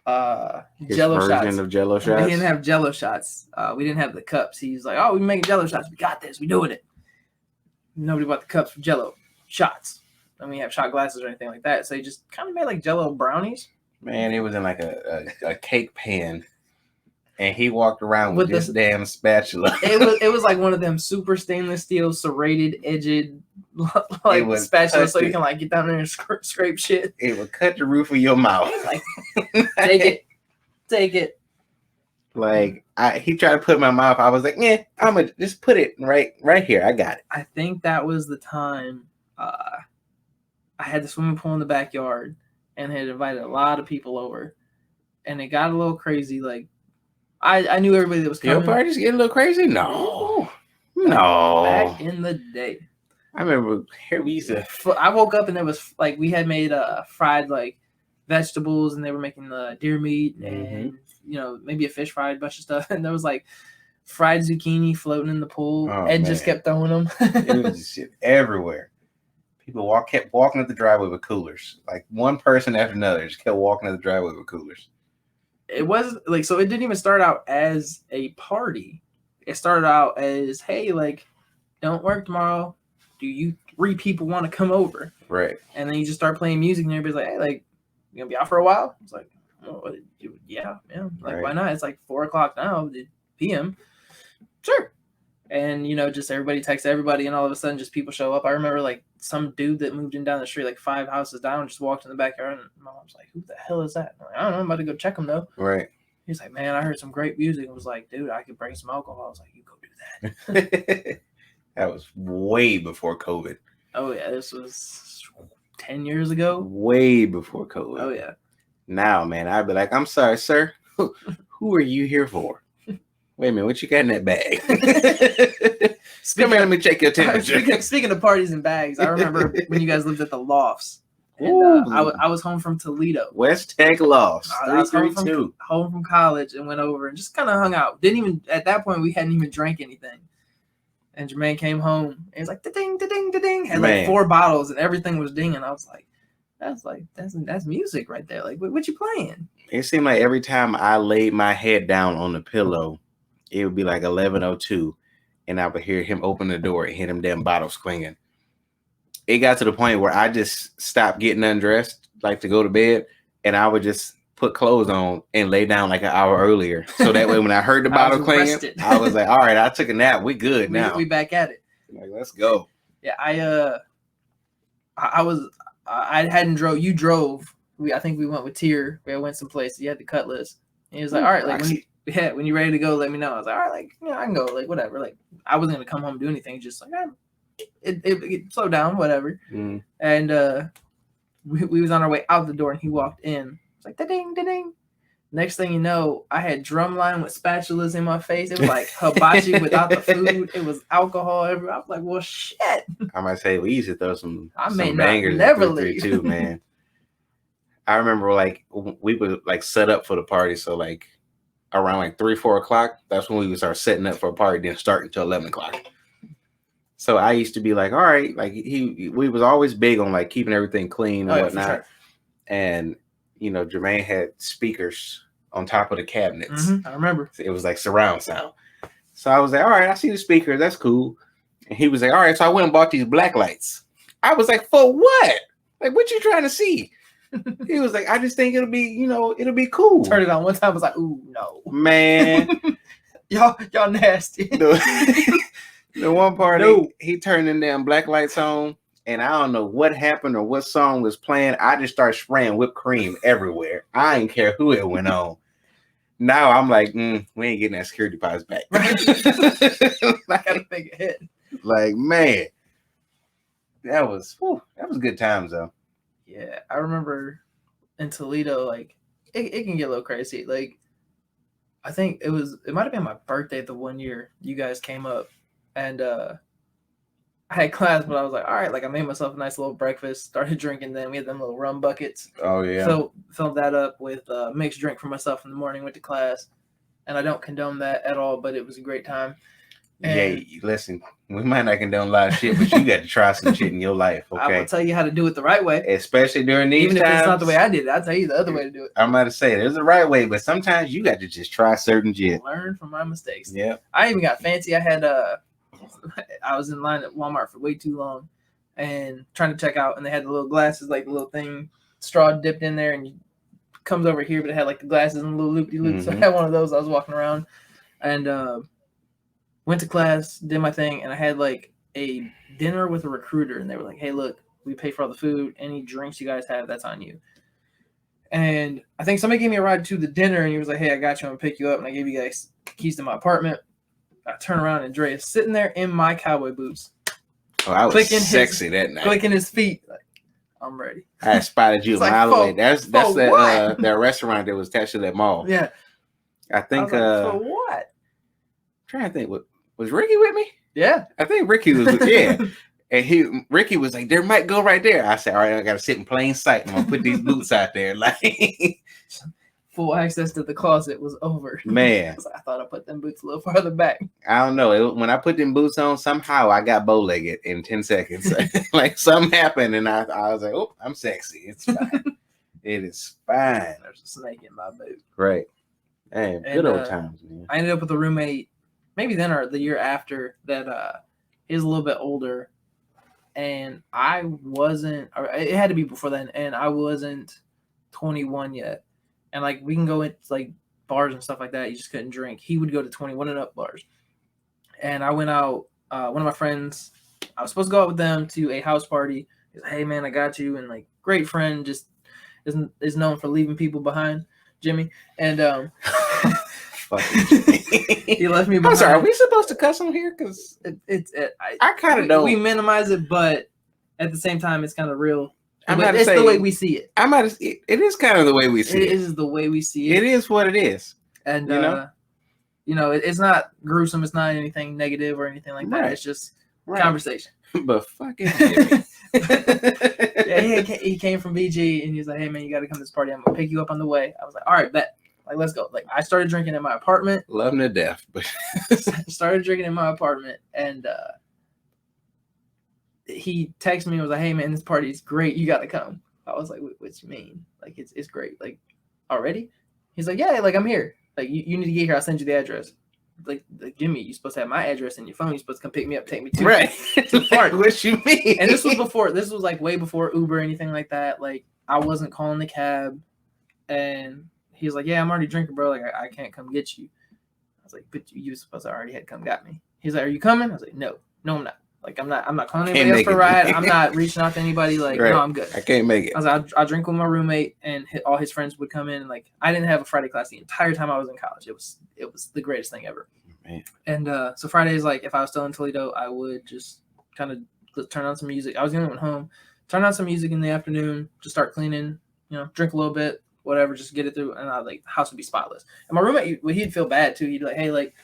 His Jello version shots. Of Jello shots? We didn't have Jello shots. We didn't have the cups. He's like, oh, we making Jello shots. We got this. We doing it. Nobody bought the cups for Jello shots. And we have shot glasses or anything like that. So he just kind of made like Jello brownies. Man, it was in like a cake pan. And he walked around with this damn spatula. It was like one of them super stainless steel serrated edged like spatula, so you can like get down there and scrape shit. It would cut the roof of your mouth. Like, take it. Like he tried to put it in my mouth. I was like, yeah, I'm gonna just put it right here. I got it. I think that was the time I had the swimming pool in the backyard and had invited a lot of people over, and it got a little crazy. Like I knew everybody that was coming. Your party's getting a little crazy? No. Back in the day. I remember here we used to. I woke up and there was like we had made fried like vegetables, and they were making the deer meat and maybe a fish fry, a bunch of stuff, and there was like fried zucchini floating in the pool. Ed just kept throwing them. It was just shit everywhere. People kept walking up the driveway with coolers. Like one person after another just kept walking up the driveway with coolers. It was like, so it didn't even start out as a party. It started out as, hey, like, don't work tomorrow. Do you 3 people want to come over? Right. And then you just start playing music and everybody's like, hey, like, you gonna be out for a while? It's like, oh, yeah. Like, Right. why not? It's like 4:00 now, p.m. Sure. And, you know, just everybody texts everybody, and all of a sudden just people show up. I remember, like, some dude that moved in down the street, like 5 houses down, just walked in the backyard, and my mom's like, who the hell is that? I'm like, I don't know. I'm about to go check him, though. Right. He's like, man, I heard some great music. I was like, dude, I could bring some alcohol. I was like, you go do that. That was way before COVID. Oh, yeah. This was 10 years ago. Way before COVID. Oh, yeah. Now, man, I'd be like, I'm sorry, sir. Who are you here for? Wait a minute, what you got in that bag? Come here, let me check your temperature. Speaking of parties and bags, I remember when you guys lived at the Lofts. And, I was home from Toledo. West Tech Lofts. I was home from college and went over and just kind of hung out. Didn't even, at that point, we hadn't even drank anything. And Jermaine came home and he was like, da-ding, da-ding, da-ding. Had like 4 bottles and everything was dinging. I was like, that's music right there. Like, what you playing? It seemed like every time I laid my head down on the pillow, it would be like 11:02, and I would hear him open the door and hear them damn bottles clinging. It got to the point where I just stopped getting undressed, like to go to bed, and I would just put clothes on and lay down like an hour earlier. So that way when I heard the bottle clinging, I was like, all right, I took a nap. We good now. We back at it. Like, let's go. Yeah, I hadn't drove. You drove. I think we went with Tier. We went someplace. You had the Cutlass. And he was like, all right, like when you're ready to go, let me know. I was like, all right, like, I can go, like, whatever. Like, I wasn't gonna come home and do anything. Just like, it slowed down, whatever. Mm. And we was on our way out the door, and he walked in. It's like, da-ding, da-ding. Next thing you know, I had drumline with spatulas in my face. It was like hibachi without the food. It was alcohol everywhere. I was like, well, shit. I might say we used to throw some may bangers never in 332, man. I remember like we would like set up for the party. So like around like 3-4 o'clock, that's when we would start setting up for a party, then start until 11 o'clock. So I used to be like, all right, like we was always big on like keeping everything clean and whatnot. Sure. And you know, Jermaine had speakers on top of the cabinets. Mm-hmm, I remember. It was like surround sound. So I was like, all right, I see the speakers. That's cool. And he was like, all right. So I went and bought these black lights. I was like, for what? Like, what you trying to see? He was like, I just think it'll be cool. Turned it on one time. I was like, ooh, no. Man. y'all nasty. The one part, he turned the damn black lights on. And I don't know what happened or what song was playing. I just started spraying whipped cream everywhere. I didn't care who it went on. Now I'm like, we ain't getting that security deposit back. I gotta make it hit. Like, man, that was good times though. Yeah, I remember in Toledo, like it can get a little crazy. Like, I think it might have been my birthday the one year you guys came up, and I had class, but I was like, all right, like I made myself a nice little breakfast, started drinking. Then we had them little rum buckets. Oh yeah. Filled that up with a mixed drink for myself in the morning, went to class, and I don't condone that at all, but it was a great time. And yeah, listen, we might not condone a lot of shit, but you got to try some shit in your life, okay? I will tell you how to do it the right way. Especially during these times. Even if it's not the way I did it, I'll tell you the other way to do it. I'm about to say, there's a right way, but sometimes you got to just try certain shit. Learn from my mistakes. Yeah. I even got fancy. I was in line at Walmart for way too long and trying to check out, and they had the little glasses, like the little thing, straw dipped in there, and it comes over here, but it had like the glasses and a little loop-de-loop. Mm-hmm. So I had one of those. I was walking around and went to class, did my thing, and I had like a dinner with a recruiter, and they were like, hey, look, we pay for all the food. Any drinks you guys have, that's on you. And I think somebody gave me a ride to the dinner, and he was like, hey, I got you. I'm going to pick you up, and I gave you guys keys to my apartment. I turn around, and Dre is sitting there in my cowboy boots. Oh, I was sexy that night. Clicking his feet. Like, I'm ready. I spotted you a mile away. That's that restaurant that was attached to that mall. Yeah. I think. For what? I'm trying to think. Was Ricky with me? Yeah. I think Ricky was with yeah. And Ricky was like, there might go right there. I said, all right, I got to sit in plain sight. I'm going to put these boots out there. Like, full access to the closet was over. Man, I thought I put them boots a little farther back. I don't know. When I put them boots on, somehow I got bow-legged in 10 seconds. Like something happened, and I was like, "Oh, I'm sexy. It's fine. It is fine." There's a snake in my boot. Right. Hey, good old times, man. I ended up with a roommate, maybe then or the year after that. He's a little bit older, and I wasn't. Or it had to be before then, and I wasn't 21 yet. And like we can go into like bars and stuff like that. You just couldn't drink. He would go to 21 and up bars, and I went out. One of my friends, I was supposed to go out with them to a house party. He's like, "Hey man, I got you," and like great friend, just is known for leaving people behind, Jimmy, and he left me behind. I'm sorry, are we supposed to cuss on here? Because I kind of don't. We minimize it, but at the same time, it's kind of real. It's the way we see it. It is kind of the way we see it. It is the way we see it. It is what it is. And it's not gruesome. It's not anything negative or anything like that. Right. It's just conversation. But fucking Jimmy. Yeah, he came from BG and he was like, "Hey man, you got to come to this party. I'm gonna pick you up on the way." I was like, "All right, bet. Like, let's go." Like, I started drinking in my apartment. Love him to death, but started drinking in my apartment, and he texted me and was like, "Hey man, this party is great. You got to come." I was like, "What you mean? Like, it's great. Like, already?" He's like, "Yeah, like I'm here. Like, you need to get here. I'll send you the address." Like Jimmy, you're supposed to have my address in your phone. You're supposed to come pick me up, take me to the party. What you mean? And this was like way before Uber or anything like that. Like, I wasn't calling the cab, and he was like, "Yeah, I'm already drinking, bro. Like, I can't come get you." I was like, "But you supposed to already had come got me." He's like, "Are you coming?" I was like, "No, I'm not. Like, I'm not calling anybody else for a ride. I'm not reaching out to anybody. Like, no, I'm good. I can't make it." I was like, I drink with my roommate, and all his friends would come in. And like, I didn't have a Friday class the entire time I was in college. It was the greatest thing ever. Man. And so Fridays, like, if I was still in Toledo, I would just kind of turn on some music. I was the only one home. Turn on some music in the afternoon, just start cleaning. Drink a little bit, whatever, just get it through. And the house would be spotless. And my roommate, he'd feel bad too. He'd be like, "Hey, like,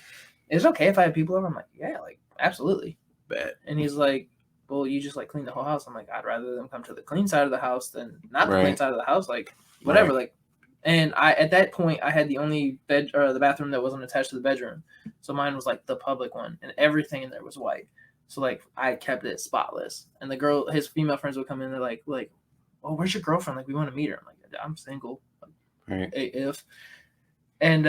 is it okay if I have people over?" I'm like, "Yeah, like, absolutely." Bad. And he's like, "Well, you just like clean the whole house." I'm like, "I'd rather them come to the clean side of the house than not the clean side of the house. Like, whatever." Like, and at that point, I had the only the bathroom that wasn't attached to the bedroom, so mine was like the public one, and everything in there was white. So like, I kept it spotless. And the girl, his female friends would come in. They're like, "Oh, where's your girlfriend? Like, we want to meet her." I'm like, "I'm single." Right. AF. And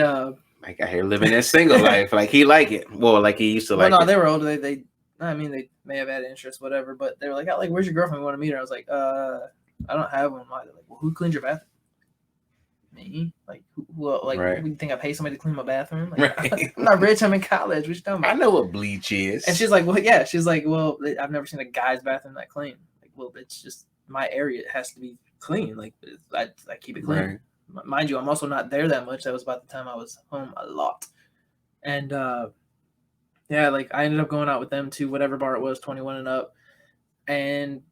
like, out here living that single life, like he like it. Well, like he used to like. No, it. They were older. They may have had interest, whatever. But they were like, "Oh, like, where's your girlfriend? We want to meet her." I was like, "I don't have one." They're like, "Well, who cleans your bathroom?" Me? Like, who like, you think I pay somebody to clean my bathroom? Like, I'm not rich. I'm in college. What you talking about? I know what bleach is. And she's like, "Well, yeah." She's like, "Well, I've never seen a guy's bathroom that clean." Like, well, it's just my area. It has to be clean. Like, I keep it clean. Right. Mind you, I'm also not there that much. That was about the time I was home a lot. And yeah, like, I ended up going out with them to whatever bar it was, 21 and up. And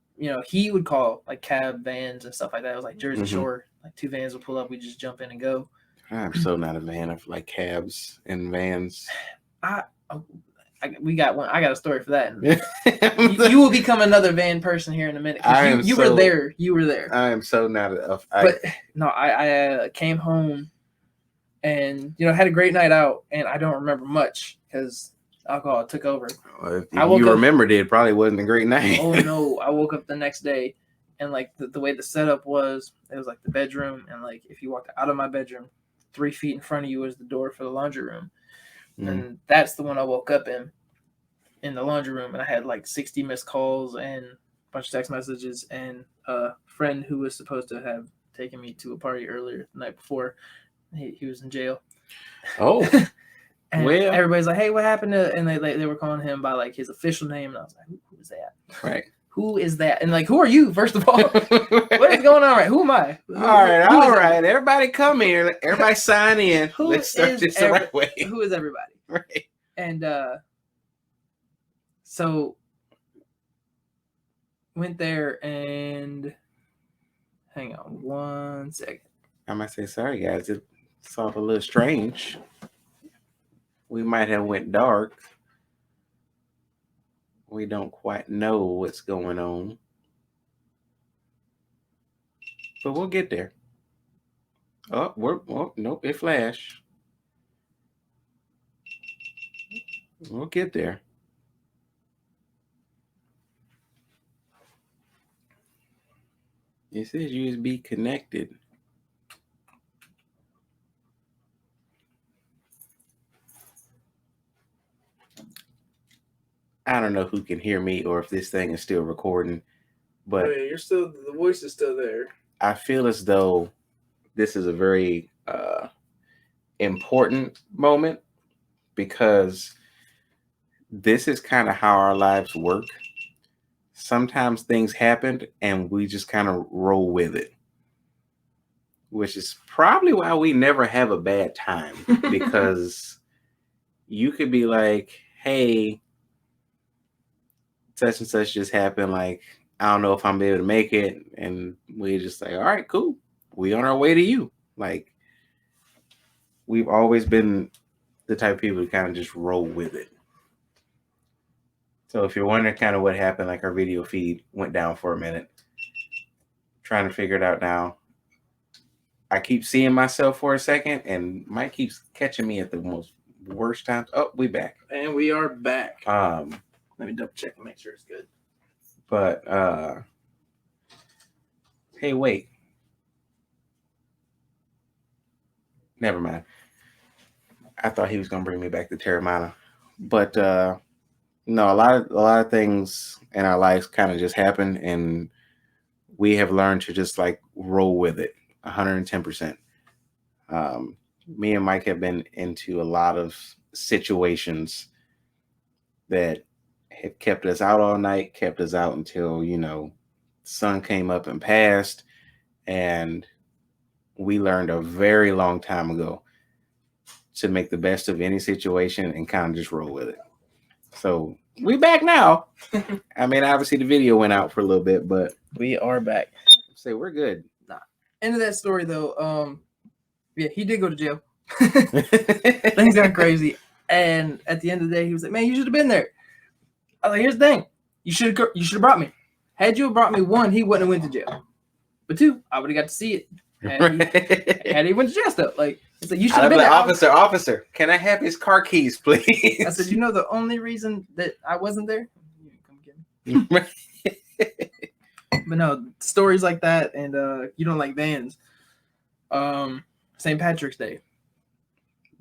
he would call like cab vans and stuff like that. It was like Jersey Shore. Like, 2 vans would pull up, we just jump in and go. I'm so not a fan of like cabs and vans. We got one. I got a story for that. You will become another van person here in a minute. You were there. You were there. I am so not But no, I came home and had a great night out, and I don't remember much because alcohol took over. If you remembered it probably wasn't a great night. Oh no! I woke up the next day. And like the way the setup was, it was like the bedroom, and like if you walked out of my bedroom, 3 feet in front of you was the door for the laundry room, and that's the one I woke up in the laundry room, and I had like 60 missed calls and a bunch of text messages, and a friend who was supposed to have taken me to a party earlier the night before, he was in jail. Oh, and everybody's like, "Hey, what happened to?" And they were calling him by like his official name, and I was like, "Who is that?" Right. Who is that? And like, who are you, first of all? What is going on? Right? Who am I? All right. Everybody come here. Everybody sign in. Let's start this the right way. Who is everybody? Right. And so went there and hang on 1 second. I might say, sorry guys, it felt a little strange. We might have went dark. We don't quite know what's going on, but we'll get there. Nope, it flashed. We'll get there. It says USB connected. I don't know who can hear me or if this thing is still recording, but you're still, the voice is still there. I feel as though this is a very important moment because this is kind of how our lives work. Sometimes things happen and we just kind of roll with it, which is probably why we never have a bad time because you could be like, hey, such and such just happened. Like, I don't know if I'm able to make it. And we just say, all right, cool. We on our way to you. Like, we've always been the type of people who kind of just roll with it. So if you're wondering kind of what happened, like our video feed went down for a minute. Trying to figure it out now. I keep seeing myself for a second and Mike keeps catching me at the most worst times. Oh, we back. And we are back. Let me double check and make sure it's good. But hey, wait. Never mind. I thought he was gonna bring me back to Terramana. But no, a lot of things in our lives kind of just happen and we have learned to just like roll with it 110%. Me and Mike have been into a lot of situations that have kept us out all night, kept us out until, sun came up and passed. And we learned a very long time ago to make the best of any situation and kind of just roll with it. So we back now. I mean, obviously the video went out for a little bit, but we are back. Say we're good. Nah. End of that story though. Yeah, he did go to jail. Things got crazy, and at the end of the day, he was like, "Man, you should have been there." I was like, "Here's the thing: you should have brought me. Had you brought me, one, he wouldn't have went to jail, but two, I would have got to see it. Had he went to jail stuff, like it's like you should have been there." Officer, can I have his car keys, please? I said, the only reason that I wasn't there, come get me. But no, stories like that, and you don't like vans. St. Patrick's Day.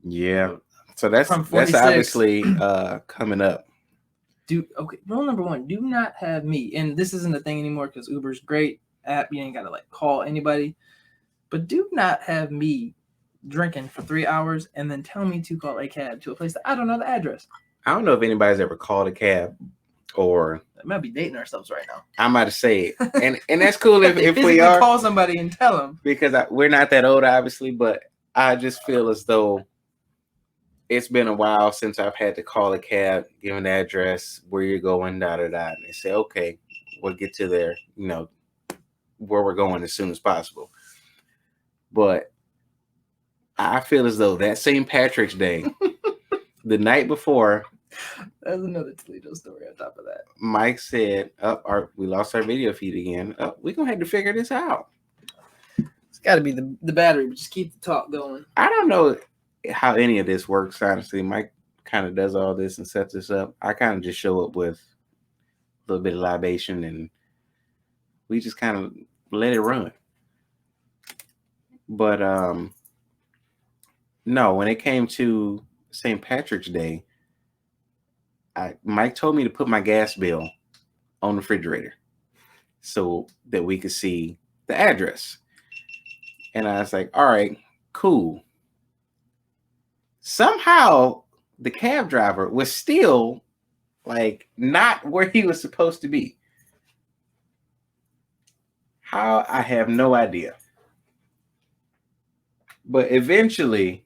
Yeah, so that's obviously coming up. Okay, rule number 1: do not have me, and this isn't a thing anymore because Uber's great app. You ain't gotta like call anybody, but do not have me drinking for 3 hours and then tell me to call a cab to a place that I don't know the address. I don't know if anybody's ever called a cab. Or I might be dating ourselves right now. I might have said it, and that's cool if we are. Call somebody and tell them because we're not that old, obviously. But I just feel as though it's been a while since I've had to call a cab, give an address, where you're going, and they say, okay, we'll get to there, where we're going as soon as possible. But I feel as though that St. Patrick's Day, the night before. That's another Toledo story on top of that. Mike said, we lost our video feed again. We're going to have to figure this out. It's got to be the battery, but just keep the talk going. I don't know how any of this works, honestly. Mike kind of does all this and sets this up. I kind of just show up with a little bit of libation and we just kind of let it run. But no, when it came to St. Patrick's Day, Mike told me to put my gas bill on the refrigerator so that we could see the address. And I was like, all right, cool. Somehow the cab driver was still like not where he was supposed to be. How? I have no idea. But eventually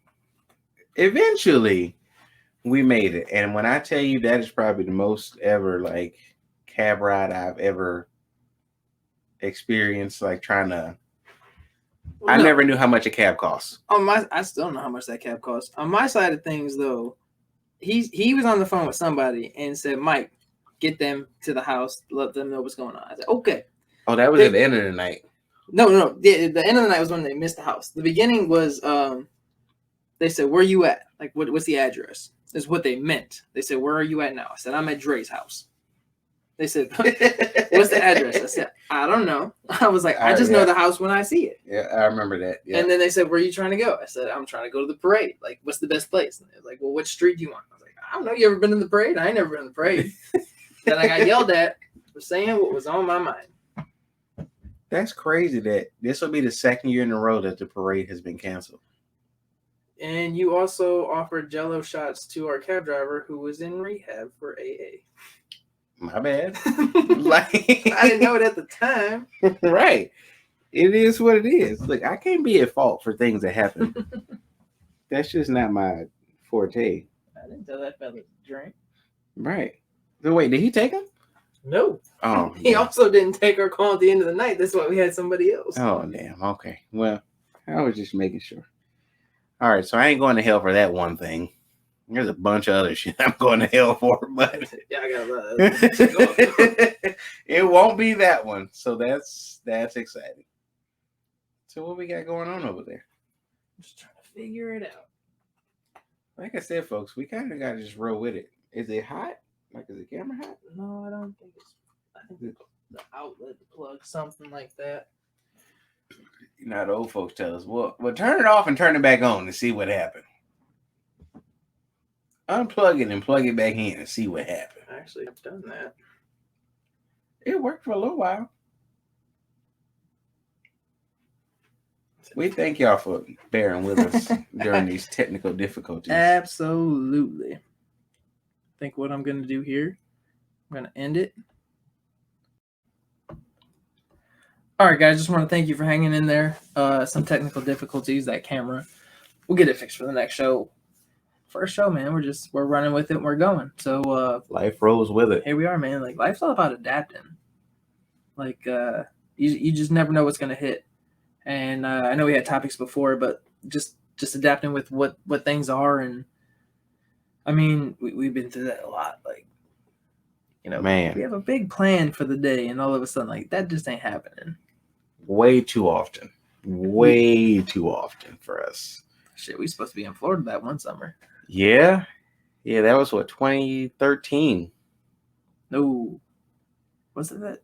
we made it. And when I tell you that is probably the most ever like cab ride I've ever experienced, like trying to I never knew how much a cab costs. I still don't know how much that cab costs. On my side of things though, he was on the phone with somebody and said, "Mike, get them to the house, let them know what's going on." I said, "Okay." Oh, that was at the end of the night. No. The end of the night was when they missed the house. The beginning was they said, "Where you at? Like, what's the address?" Is what they meant. They said, "Where are you at now?" I said, "I'm at Dre's house." They said, "What's the address?" I said, "I don't know." I was like, "I just know the house when I see it." Yeah, I remember that. Yeah. And then they said, "Where are you trying to go?" I said, "I'm trying to go to the parade. Like, what's the best place?" And they were like, "Well, which street do you want?" I was like, "I don't know. You ever been in the parade? I ain't never been in the parade." Then I got yelled at for saying what was on my mind. That's crazy that this will be the second year in a row that the parade has been canceled. And you also offered Jello shots to our cab driver who was in rehab for AA. My bad. Like, I didn't know it at the time. Right. It is what it is. Look, I can't be at fault for things that happen. That's just not my forte. I didn't tell that fella to drink. Right. So wait, did he take him? No. Oh. He also didn't take our call at the end of the night. That's why we had somebody else. Oh, damn. Okay. Well, I was just making sure. All right. So I ain't going to hell for that one thing. There's a bunch of other shit I'm going to hell for, but yeah, I got a lot of other shit. It won't be that one. So that's exciting. So what we got going on over there? I'm just trying to figure it out. Like I said, folks, we kind of got to just roll with it. Is it hot? Like, is the camera hot? No, I don't think it's. I think the outlet plug, something like that. You know, the old folks tell us, well, turn it off and turn it back on and see what happened. Unplug it and plug it back in and see what happened. Actually, I've done that. It worked for a little while. We thank y'all for bearing with us during these technical difficulties. Absolutely. I think what I'm going to do here, I'm going to end it. All right, guys, just want to thank you for hanging in there. Some technical difficulties, that camera. We'll get it fixed for the next show. First show, man. We're running with it and we're going. So life rolls with it. Here we are, man. Like, life's all about adapting. Like, you just never know what's going to hit. And I know we had topics before, but just adapting with what things are. And I mean, we've been through that a lot. Like, you know, man, we have a big plan for the day, and all of a sudden, like, that just ain't happening. Way too often for us. Shit, we supposed to be in Florida that one summer. Yeah, that was what, 2013. No, was it that?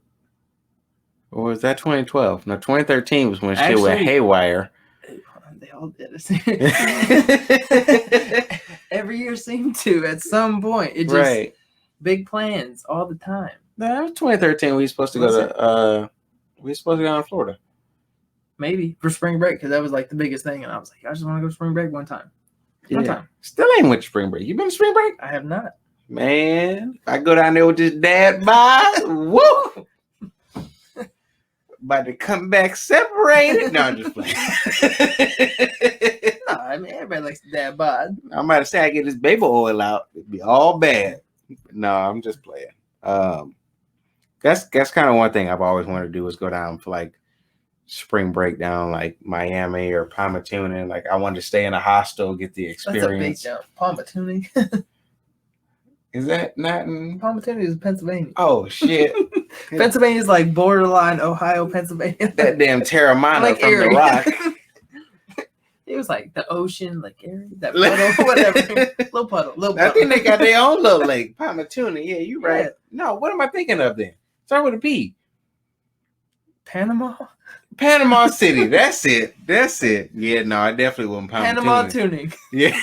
Or was that 2012? No, 2013 was when shit went haywire. They all did it. Every year seemed to at some point. It just big plans all the time. No, that was 2013. We were supposed to go to Florida. Maybe for spring break, because that was like the biggest thing, and I was like, I just want to go to spring break one time. One time. Still ain't went to spring break. You been to spring break? I have not. Man, if I go down there with this dad bod, woo! About to come back separated. No, I'm just playing. No, I mean, everybody likes the dad bod. I'm about to say I get this baby oil out. It'd be all bad. No, I'm just playing. That's kind of one thing I've always wanted to do is go down for like spring break down like Miami or Palmatuna. Like I wanted to stay in a hostel, get the experience. That's a big jump. Palmatuna. Is that not in Palmatuna is Pennsylvania? Oh shit. Pennsylvania is like borderline Ohio, Pennsylvania. That damn Terramana like from Erie. the rock. It was like the ocean, like Erie, that puddle, whatever. Little puddle. I think they got their own little lake. Palmatuna. Yeah, you're right. Yeah. No, what am I thinking of then? Start with a P. Panama City. That's it. Yeah, no, I definitely wasn't Panama tuning. Yeah.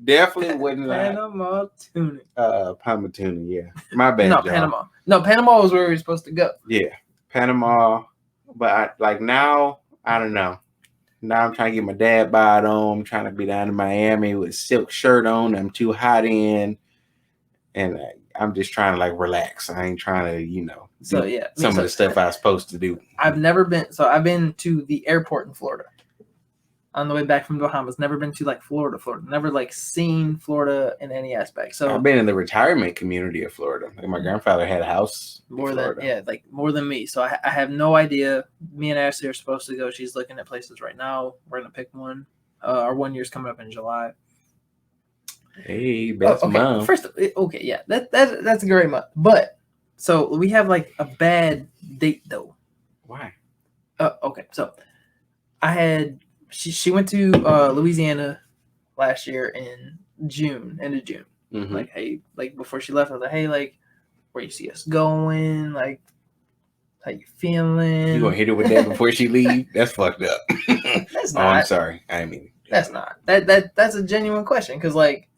Definitely wouldn't Panama tuning. Palmatuna, yeah. My bad. No, y'all. Panama. No, Panama was where we were supposed to go. Yeah. Panama. But now, I don't know. Now I'm trying to get my dad bod on. I'm trying to be down in Miami with a silk shirt on. I'm too hot in. And I'm just trying to like relax. I ain't trying to, So yeah, some of the stuff I was supposed to do. I've been to the airport in Florida on the way back from the Bahamas. Never been to like Florida. Never like seen Florida in any aspect. So I've been in the retirement community of Florida. Like my grandfather had a house more than me. So I have no idea. Me and Ashley are supposed to go. She's looking at places right now. We're gonna pick one. Our 1 year's coming up in July. Hey, best mom. First, okay, yeah, that's a great month. But so we have like a bad date though. Why? Okay, so she went to Louisiana last year in June, end of June. Mm-hmm. Like, hey, like before she left, I was like, hey, like, where you see us going? Like, how you feeling? You gonna hit her with that before she leave? That's fucked up. That's Oh, I'm not. sorry. I mean, That's not. That's a genuine question because like,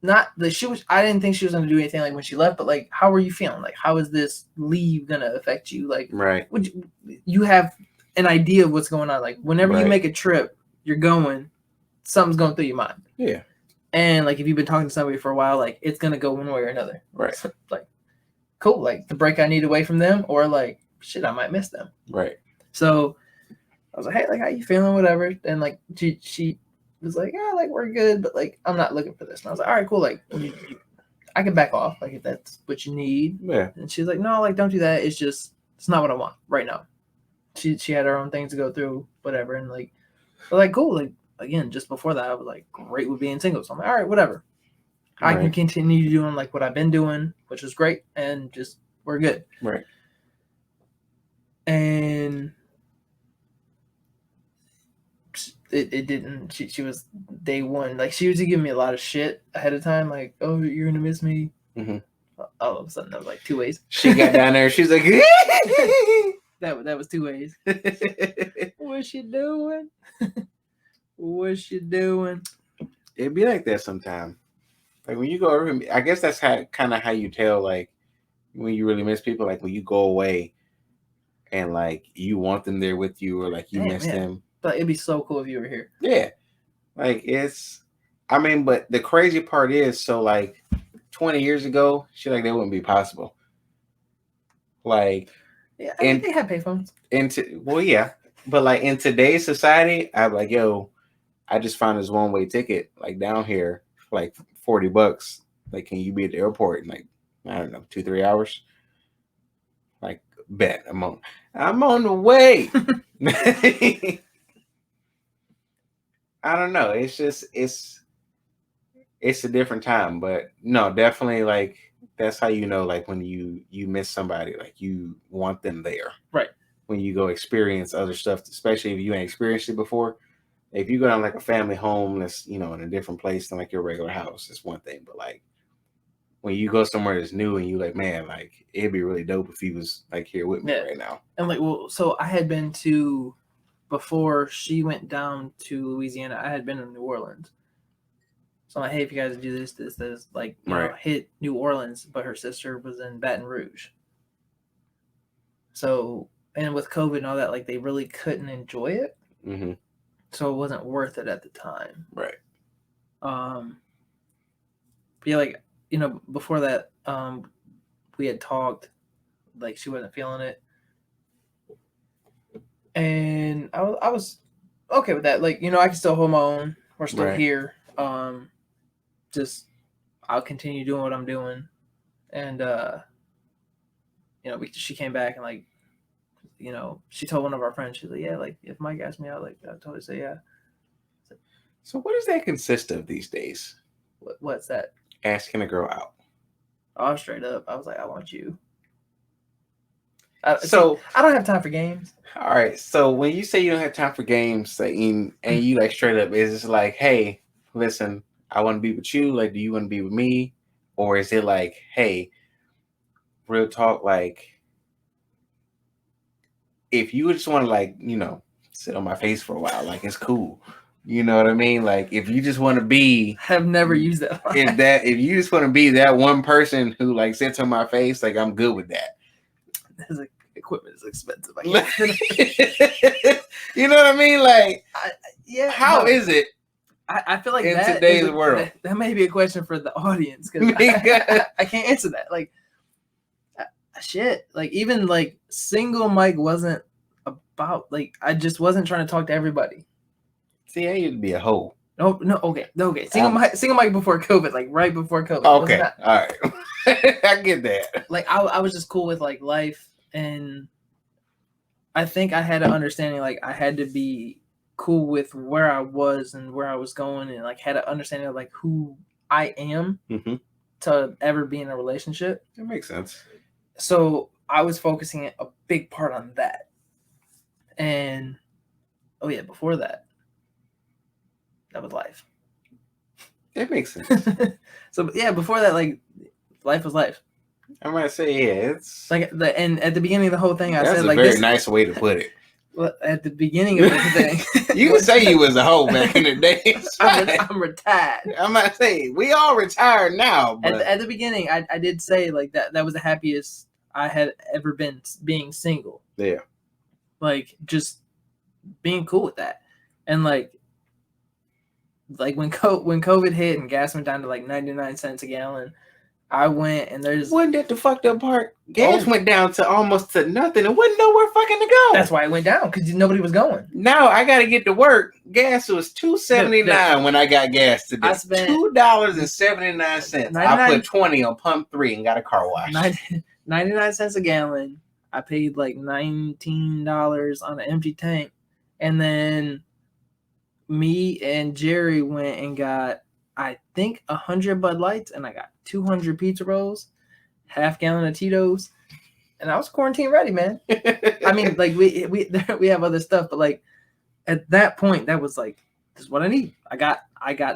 not that she was. I didn't think she was gonna do anything like when she left, but like, how are you feeling? Like, how is this leave gonna affect you? Like, right. would you have an idea of what's going on? Like, whenever you Right. make a trip, you're going, something's going through your mind. Yeah. And like, if you've been talking to somebody for a while, like, it's gonna go one way or another. Right. So, like, cool. Like, the break I need away from them, or like, shit, I might miss them. Right. So I was like, hey, like, how you feeling? Whatever. And like, she was like, yeah, like, we're good, but like, I'm not looking for this. And I was like, all right, cool. Like, I can back off, like, if that's what you need. Yeah. And she's like, no, like, don't do that. It's not what I want right now. She had her own things to go through, whatever. And like, but like, cool. Like, again, just before that, I was like, great with being single. So I'm like, all right, whatever. I can continue doing like what I've been doing, which is great, and just we're good. Right. And it didn't. She was day one. Like, she was giving me a lot of shit ahead of time. Like, oh, you're gonna miss me. Mm-hmm. All of a sudden, that was like 2 ways. She got down there. She's like, that was 2 ways. What's she doing? What's she doing? It'd be like that sometime. Like when you go over, I guess that's kind of how you tell, like, when you really miss people, like when you go away and like you want them there with you, or like you miss them. But it'd be so cool if you were here. Yeah. Like I mean, but the crazy part is, so like 20 years ago, shit like that wouldn't be possible. Like, yeah, I mean, they have payphones. Well, yeah, but like in today's society, I'm like, yo, I just found this one-way ticket like down here for like $40. Like, can you be at the airport in like, I don't know, 2-3 hours? Like, bet I'm on the way. I don't know. It's just it's a different time, but no, definitely, like, that's how you know, like, when you miss somebody, like, you want them there. Right. When you go experience other stuff, especially if you ain't experienced it before. If you go down like a family home that's, in a different place than like your regular house, it's one thing. But like when you go somewhere that's new and you like, man, like, it'd be really dope if he was like here with me right now. And like, well, so I had been to, before she went down to Louisiana, I had been in New Orleans. So I'm like, hey, if you guys do this, like, you know, hit New Orleans, but her sister was in Baton Rouge. So, and with COVID and all that, like, they really couldn't enjoy it. Mm-hmm. So it wasn't worth it at the time. Right. But yeah, like, before that, we had talked, like, she wasn't feeling it. And I was okay with that. Like, I can still hold my own. We're still here. Just, I'll continue doing what I'm doing. And, she came back and like, she told one of our friends, she's like, yeah, like, if Mike asked me out, like, I'd totally say yeah. So what does that consist of these days? What's that? Asking a girl out. Oh, straight up. I was like, I want you. So I don't have time for games. All right. So when you say you don't have time for games, like, and you like straight up, is it like, hey, listen, I want to be with you. Like, do you want to be with me? Or is it like, hey, real talk, like, if you just want to, like, sit on my face for a while, like, it's cool. You know what I mean? Like, if you just want to be, I have never used that. If you just want to be that one person who like sits on my face, like, I'm good with that. This equipment is expensive. You know what I mean? Like, how is it? I feel like in today's world, that may be a question for the audience, because I can't answer that. Like, shit. Like, even like single Mike wasn't about, like, I just wasn't trying to talk to everybody. See, I used to be a hoe. No, okay. Single Mike before COVID, like right before COVID. Okay, all right. I get that. Like, I was just cool with like life, and I think I had an understanding, like, I had to be cool with where I was and where I was going, and like had an understanding of like who I am to ever be in a relationship. That makes sense. So I was focusing a big part on that. And oh yeah, before that was life. That makes sense. So yeah, before that, like, life was life. I might say, yeah, it's like and at the beginning of the whole thing, I that's said a like very this. nice way to put it. Well, at the beginning of the thing, You can say you was a hoe back in the day. I'm retired. I'm not saying we all retired now, but At the beginning, I did say like that was the happiest I had ever been being single. Yeah. Like just being cool with that, and like when COVID hit and gas went down to like 99 cents a gallon, I went and there's wasn't that the fucked up part? Gas went down to almost to nothing. It wasn't nowhere fucking to go. That's why it went down, because nobody was going. Now I got to get to work. Gas was $2.79 when I got gas today. I spent $2.79. I put 20 on pump 3 and got a car wash. 99 cents a gallon. I paid like $19 on an empty tank, and then me and Jerry went and got, I think, 100 Bud Lights, and I got 200 pizza rolls, half gallon of Tito's, and I was quarantine ready, man. I mean, like we have other stuff, but like at that point, that was like, this is what I need. I got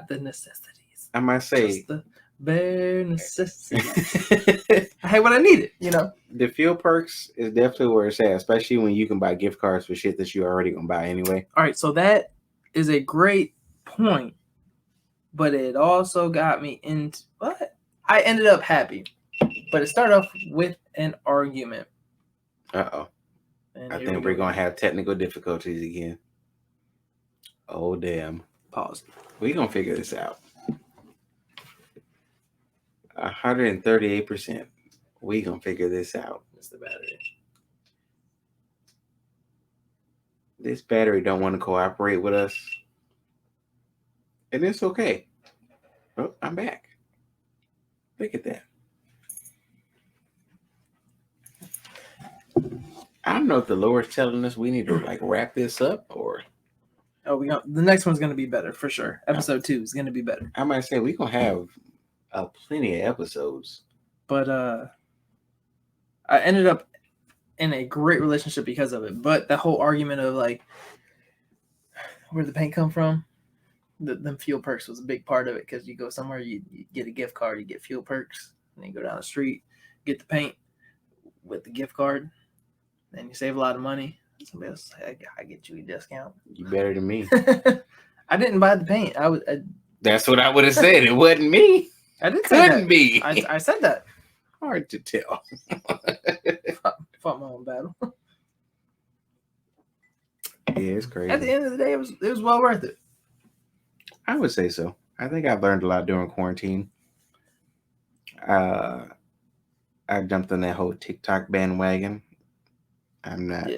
the necessities. I might say just the bare necessities. I had what I needed, you know. The fuel perks is definitely where it's at, especially when you can buy gift cards for shit that you're already gonna buy anyway. All right, so that is a great point, but it also got me into what? I ended up happy, but it started off with an argument. I think we're gonna have technical difficulties again. Oh damn! Pause. We're gonna figure this out. 138%. We gonna figure this out. It's the battery. This battery don't want to cooperate with us, and it's okay. Oh, I'm back. Look at that. I don't know if the Lord's telling us we need to like wrap this up, or the next one's gonna be better for sure. Episode 2 is gonna be better. I might say we're gonna have plenty of episodes. But I ended up in a great relationship because of it. But the whole argument of like, where'd the paint come from? Them fuel perks was a big part of it, because you go somewhere, you get a gift card, you get fuel perks, and then you go down the street, get the paint with the gift card, and you save a lot of money. Somebody else, I get you a discount. You better than me. I didn't buy the paint. That's what I would have said. It wasn't me. I did say Couldn't be. I said that. Hard to tell. Fought my own battle. Yeah, it's crazy. At the end of the day, it was well worth it. I would say so. I think I've learned a lot during quarantine. I jumped on that whole TikTok bandwagon. I'm not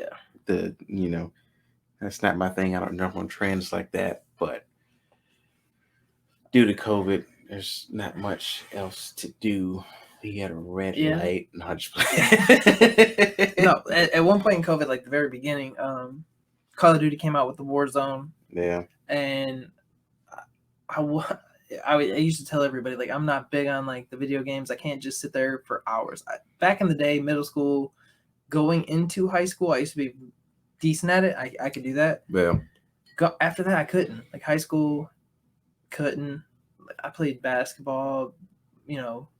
that's not my thing. I don't jump on trends like that. But due to COVID, there's not much else to do. You had a red light. No, just play. No, at one point in COVID, like the very beginning, Call of Duty came out with the Warzone. Yeah. And I used to tell everybody, like, I'm not big on like the video games. I can't just sit there for hours. Back in the day, middle school, going into high school, I used to be decent at it. I could do that. Yeah. After that, I couldn't. Like high school, couldn't. I played basketball,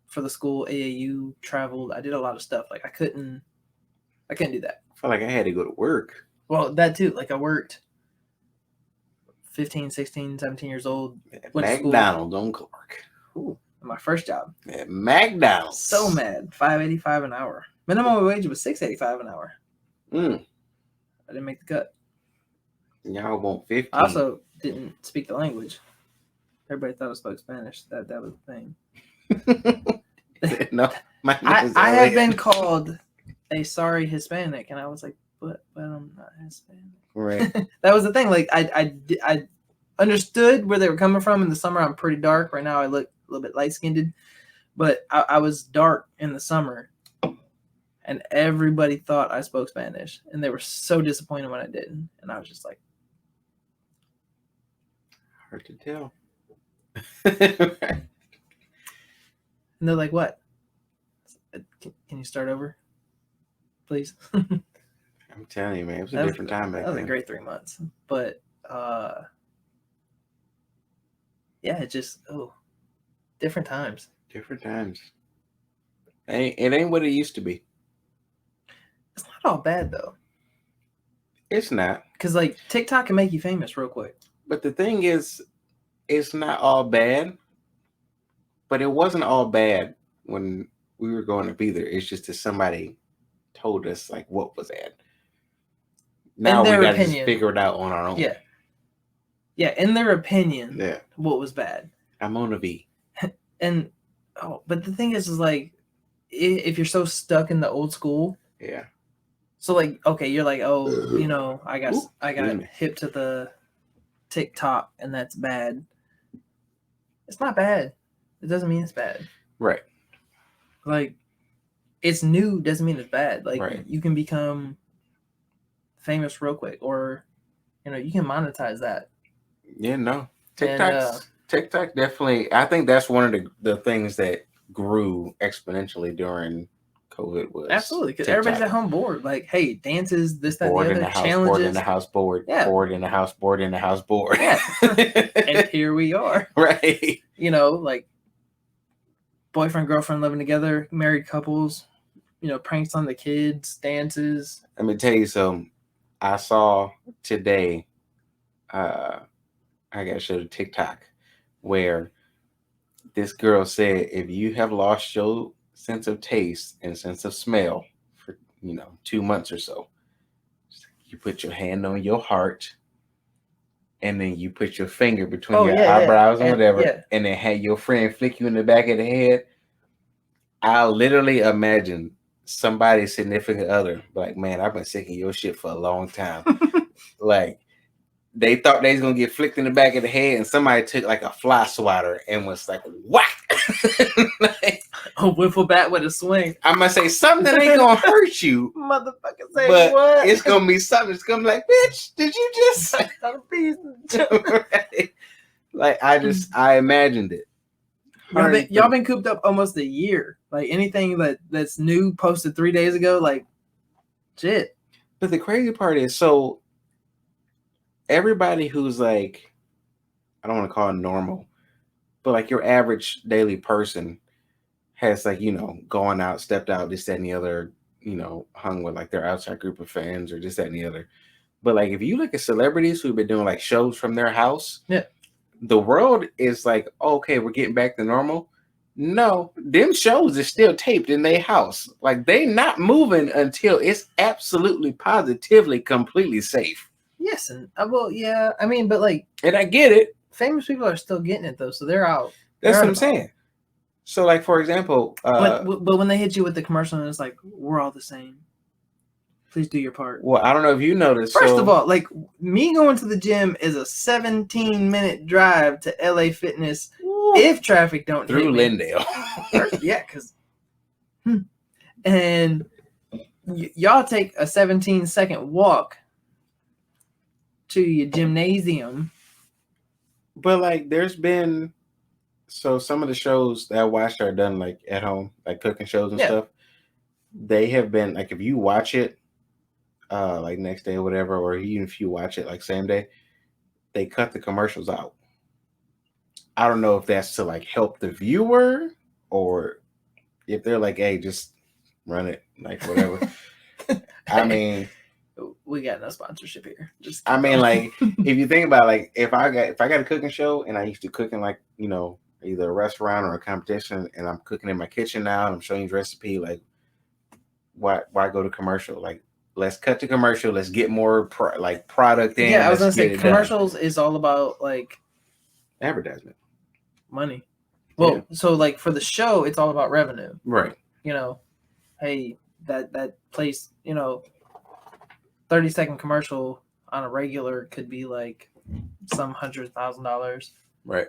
for the school, AAU, traveled. I did a lot of stuff. Like I couldn't do that. I felt like I had to go to work. Well, that too. Like I worked 15, 16, 17 years old. At McDonald's on Clark. Ooh, my first job. At McDonald's. So mad. $5.85 an hour. Minimum wage was $6.85 an hour. I didn't make the cut. Y'all want 15. I also didn't speak the language. Everybody thought I spoke Spanish. That was the thing. No, I have been called a sorry Hispanic, and I was like, but I'm not Hispanic. Right. That was the thing. Like I understood where they were coming from. In the summer, I'm pretty dark. Right now, I look a little bit light skinned, but I was dark in the summer, and everybody thought I spoke Spanish, and they were so disappointed when I didn't. And I was just like, hard to tell. And they're like, what? Can you start over, please? I'm telling you, man, it was a That was- different time back That was a then. great 3 months. But yeah, it just different times. Different times. It ain't what it used to be. It's not all bad though, It's not. because like TikTok can make you famous real quick. But the thing is, it's not all bad. But it wasn't all bad when we were going up either. It's just that somebody told us like what was bad. Now we their got to just opinion. figure it out on our own. Yeah. Yeah, in their opinion, Yeah. what was bad. I'm on a V. And but the thing is like, if you're so stuck in the old school, Yeah. so like, okay, you're like, oh, you know, I got excuse me. hip to the TikTok, and that's bad. It's not bad. It doesn't mean it's bad. Right. Like, it's new doesn't mean it's bad. Like, Right. you can become famous real quick, or you can monetize that. Yeah, no. And, TikTok definitely, I think that's one of the things that grew exponentially during COVID was absolutely, because TikTok. everybody's at home bored. Like, hey, dances, this, that, Bored the in other, the house, challenges. bored in the house, bored. Yeah. Bored in the house, bored in the house, bored. Yeah. And here we are. Right. Like boyfriend, girlfriend living together, married couples, pranks on the kids, dances. Let me tell you something. I saw today, I got to show the TikTok where this girl said, if you have lost your sense of taste and sense of smell for 2 months or so, you put your hand on your heart and then you put your finger between your eyebrows and whatever, and then have your friend flick you in the back of the head. I literally imagine somebody's significant other like, man, I've been sick of your shit for a long time. Like, they thought they was gonna get flicked in the back of the head, and somebody took like a fly swatter and was like, whack. Like, a wiffle bat with a swing. I'm gonna say something that ain't gonna hurt you, motherfucker. Say but what? it's gonna be something. It's gonna be like, bitch, did you just? Right? Like, I imagined it. Y'all been cooped up almost a year. Like, anything that's new posted 3 days ago, like, shit. But the crazy part is, so everybody who's like, I don't want to call it normal, but like your average daily person has like, gone out, stepped out, this, that, and the other, hung with like their outside group of friends or this, that, and the other. But like, if you look at celebrities who've been doing like shows from their house, yeah, the world is like, okay, we're getting back to normal. No, them shows is still taped in their house. Like, they not moving until it's absolutely, positively, completely safe. Yes, and well, yeah. I mean, but like, and I get it. Famous people are still getting it though, so they're out. That's what I'm saying. So, like, for example, but when they hit you with the commercial, and it's like, we're all the same. Please do your part. Well, I don't know if you noticed. First of all, like, me going to the gym is a 17-minute drive to LA Fitness. Ooh, if traffic don't through hit Lindale. Yeah, because and y'all take a 17-second walk to your gymnasium. But like, there's been some of the shows that I watched are done like at home, like cooking shows and stuff. They have been like, if you watch it like next day or whatever, or even if you watch it like same day, they cut the commercials out. I don't know if that's to like help the viewer or if they're like, hey, just run it, like whatever. I mean, we got no sponsorship here. Just I mean, like, if you think about it, like, if I got a cooking show and I used to cook in like, either a restaurant or a competition, and I'm cooking in my kitchen now and I'm showing you the recipe, like, why go to commercial? Like, let's cut to commercial. Let's get more product in. Yeah, I was gonna say commercials is all about like advertisement, money. Well, so like for the show, it's all about revenue, right? Hey, that place, 30-second commercial on a regular could be like some $100,000, right?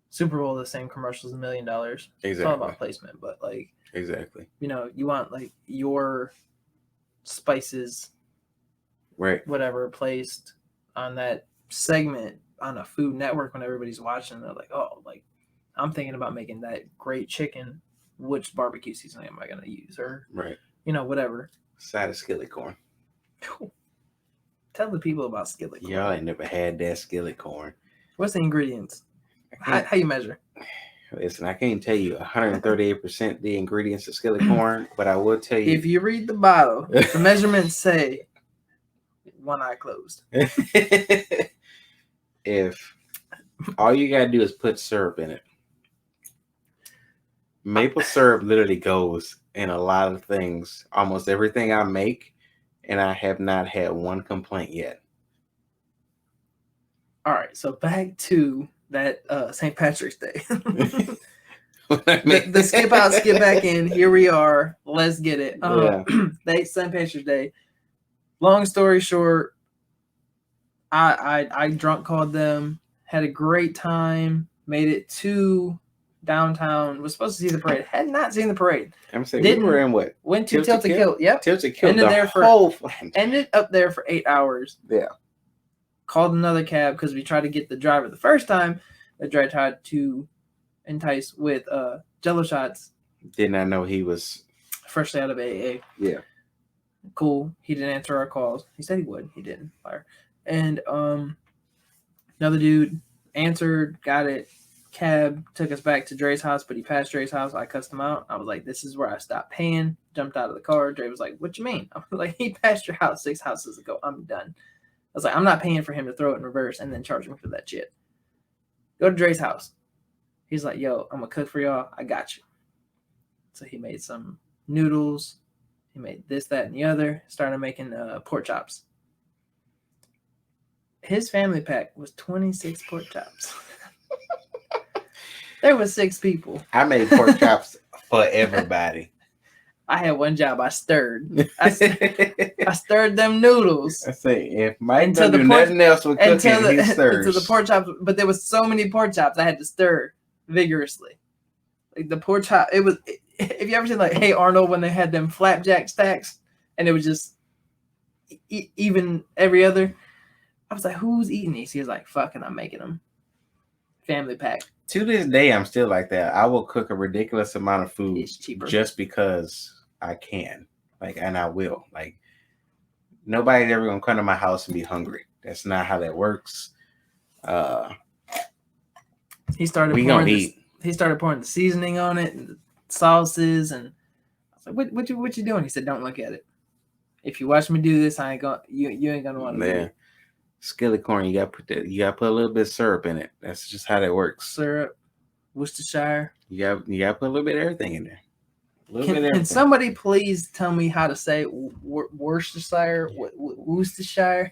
Super Bowl, the same commercials, $1 million. Exactly. It's all about placement, but like exactly, you want like your spices, right? Whatever placed on that segment on a Food Network when everybody's watching. They're like, oh, like I'm thinking about making that great chicken. Which barbecue seasoning am I gonna use? Or right, whatever. Side of skillet corn. Tell the people about skillet corn. Y'all ain't never had that skillet corn. What's the ingredients? How you measure? Listen, I can't tell you 138% the ingredients of skillet corn, but I will tell you. If you read the bottle, the measurements say one eye closed. If all you gotta do is put syrup in it. Maple syrup literally goes in a lot of things, almost everything I make, and I have not had one complaint yet. All right, so back to that St. Patrick's Day. the skip out, skip back in. Here we are. Let's get it. St. Patrick's Day. Long story short, I drunk called them. Had a great time. Made it to downtown. Was supposed to see the parade. Had not seen the parade. I'm saying we were in what? Went to Tilted Kilt. Yep. Tilted Kilt. Ended up there for 8 hours. Yeah. Called another cab because we tried to get the driver the first time. The driver tried to entice with Jello shots. Did not know he was freshly out of AA. Yeah. Cool. He didn't answer our calls. He said he would. He didn't. Fire. And another dude answered, got it. Cab took us back to Dre's house, but he passed Dre's house. I cussed him out. I was like, this is where I stopped paying. Jumped out of the car. Dre was like, what you mean? I was like, he passed your house 6 houses ago. I'm done. I was like, I'm not paying for him to throw it in reverse and then charge me for that shit. Go to Dre's house. He's like, yo, I'm going to cook for y'all. I got you. So he made some noodles. He made this, that, and the other. Started making pork chops. His family pack was 26 pork chops. There was 6 people. I made pork chops for everybody. I had one job. I stirred. I stirred them noodles. I say, if Mike don't do nothing else with cooking, he stirs. Into the pork chops, but there was so many pork chops, I had to stir vigorously. Like the pork chop, it was. If you ever seen like Hey Arnold when they had them flapjack stacks, and it was just even every other. I was like, who's eating these? He was like, fucking, I'm making them. Family pack. To this day, I'm still like that. I will cook a ridiculous amount of food just because I can. Like, and I will. Like, nobody's ever gonna come to my house and be hungry. That's not how that works. He started pouring the seasoning on it and the sauces, and I was like, what you doing? He said, don't look at it. If you watch me do this, I ain't gonna you ain't gonna want to do it. Skillet corn, you gotta put a little bit of syrup in it. That's just how that works. Syrup, Worcestershire. You gotta put a little bit of everything in there. Can somebody please tell me how to say Worcestershire? Worcestershire?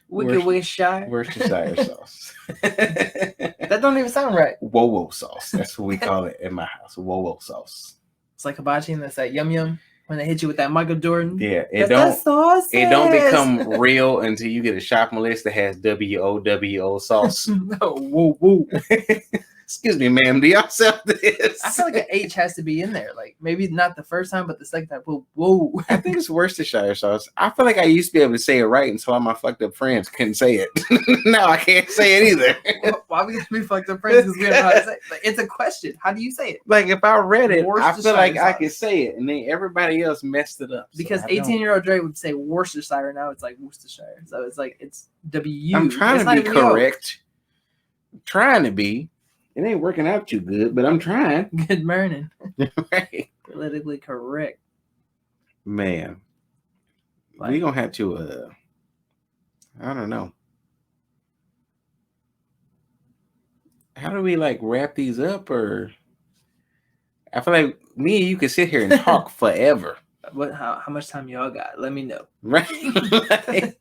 Worcestershire sauce. That don't even sound right. Whoa sauce. That's what we call it in my house. Whoa sauce. It's like hibachi, and that's that yum yum. When they hit you with that Michael Jordan. Yeah, it don't become real until you get a shopping list that has WOWO sauce. No, woo. Excuse me, ma'am. Do y'all sell this? I feel like an H has to be in there. Like maybe not the first time, but the second time. Whoa. I think it's Worcestershire sauce. I feel like I used to be able to say it right until all my fucked up friends couldn't say it. Now I can't say it either. Why we gotta be fucked up friends? Because we don't know how to say it. Like, it's a question. How do you say it? Like if I read it, I feel like I could say it, and then everybody else messed it up. Because 18-year-old Dre would say Worcestershire, now it's like Worcestershire. So it's like it's W. I'm trying to be correct. I'm trying to be. It ain't working out too good, but I'm trying. Good morning. Right. Politically correct. Man. Like, we're going to have to, I don't know. How do we like wrap these up? Or I feel like me and you can sit here and talk forever. How much time y'all got? Let me know. Right. Like,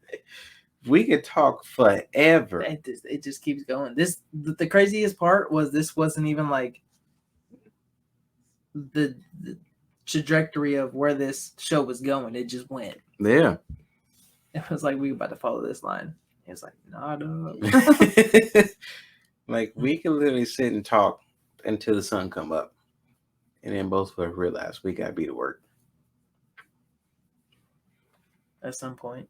we could talk forever. It just keeps going. The craziest part was this wasn't even like the trajectory of where this show was going. It just went. Yeah. It was like we were about to follow this line. It was like, nah, dog. Like we could literally sit and talk until the sun come up. And then both of us realize we gotta be to work. At some point.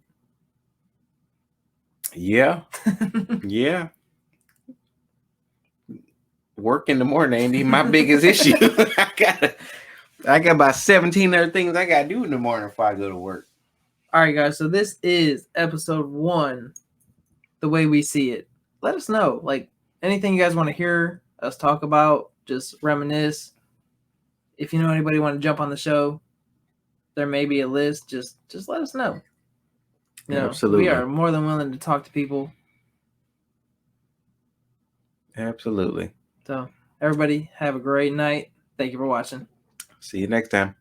Yeah. Yeah. Work in the morning ain't even my biggest issue. I got about 17 other things I gotta do in the morning before I go to work. All right, guys. So this is episode 1, the way we see it. Let us know, like, anything you guys want to hear us talk about, just reminisce. If you know anybody want to jump on the show, there may be a list. Just let us know. You know, Absolutely. we are more than willing to talk to people. Absolutely. So everybody have a great night. Thank you for watching. See you next time.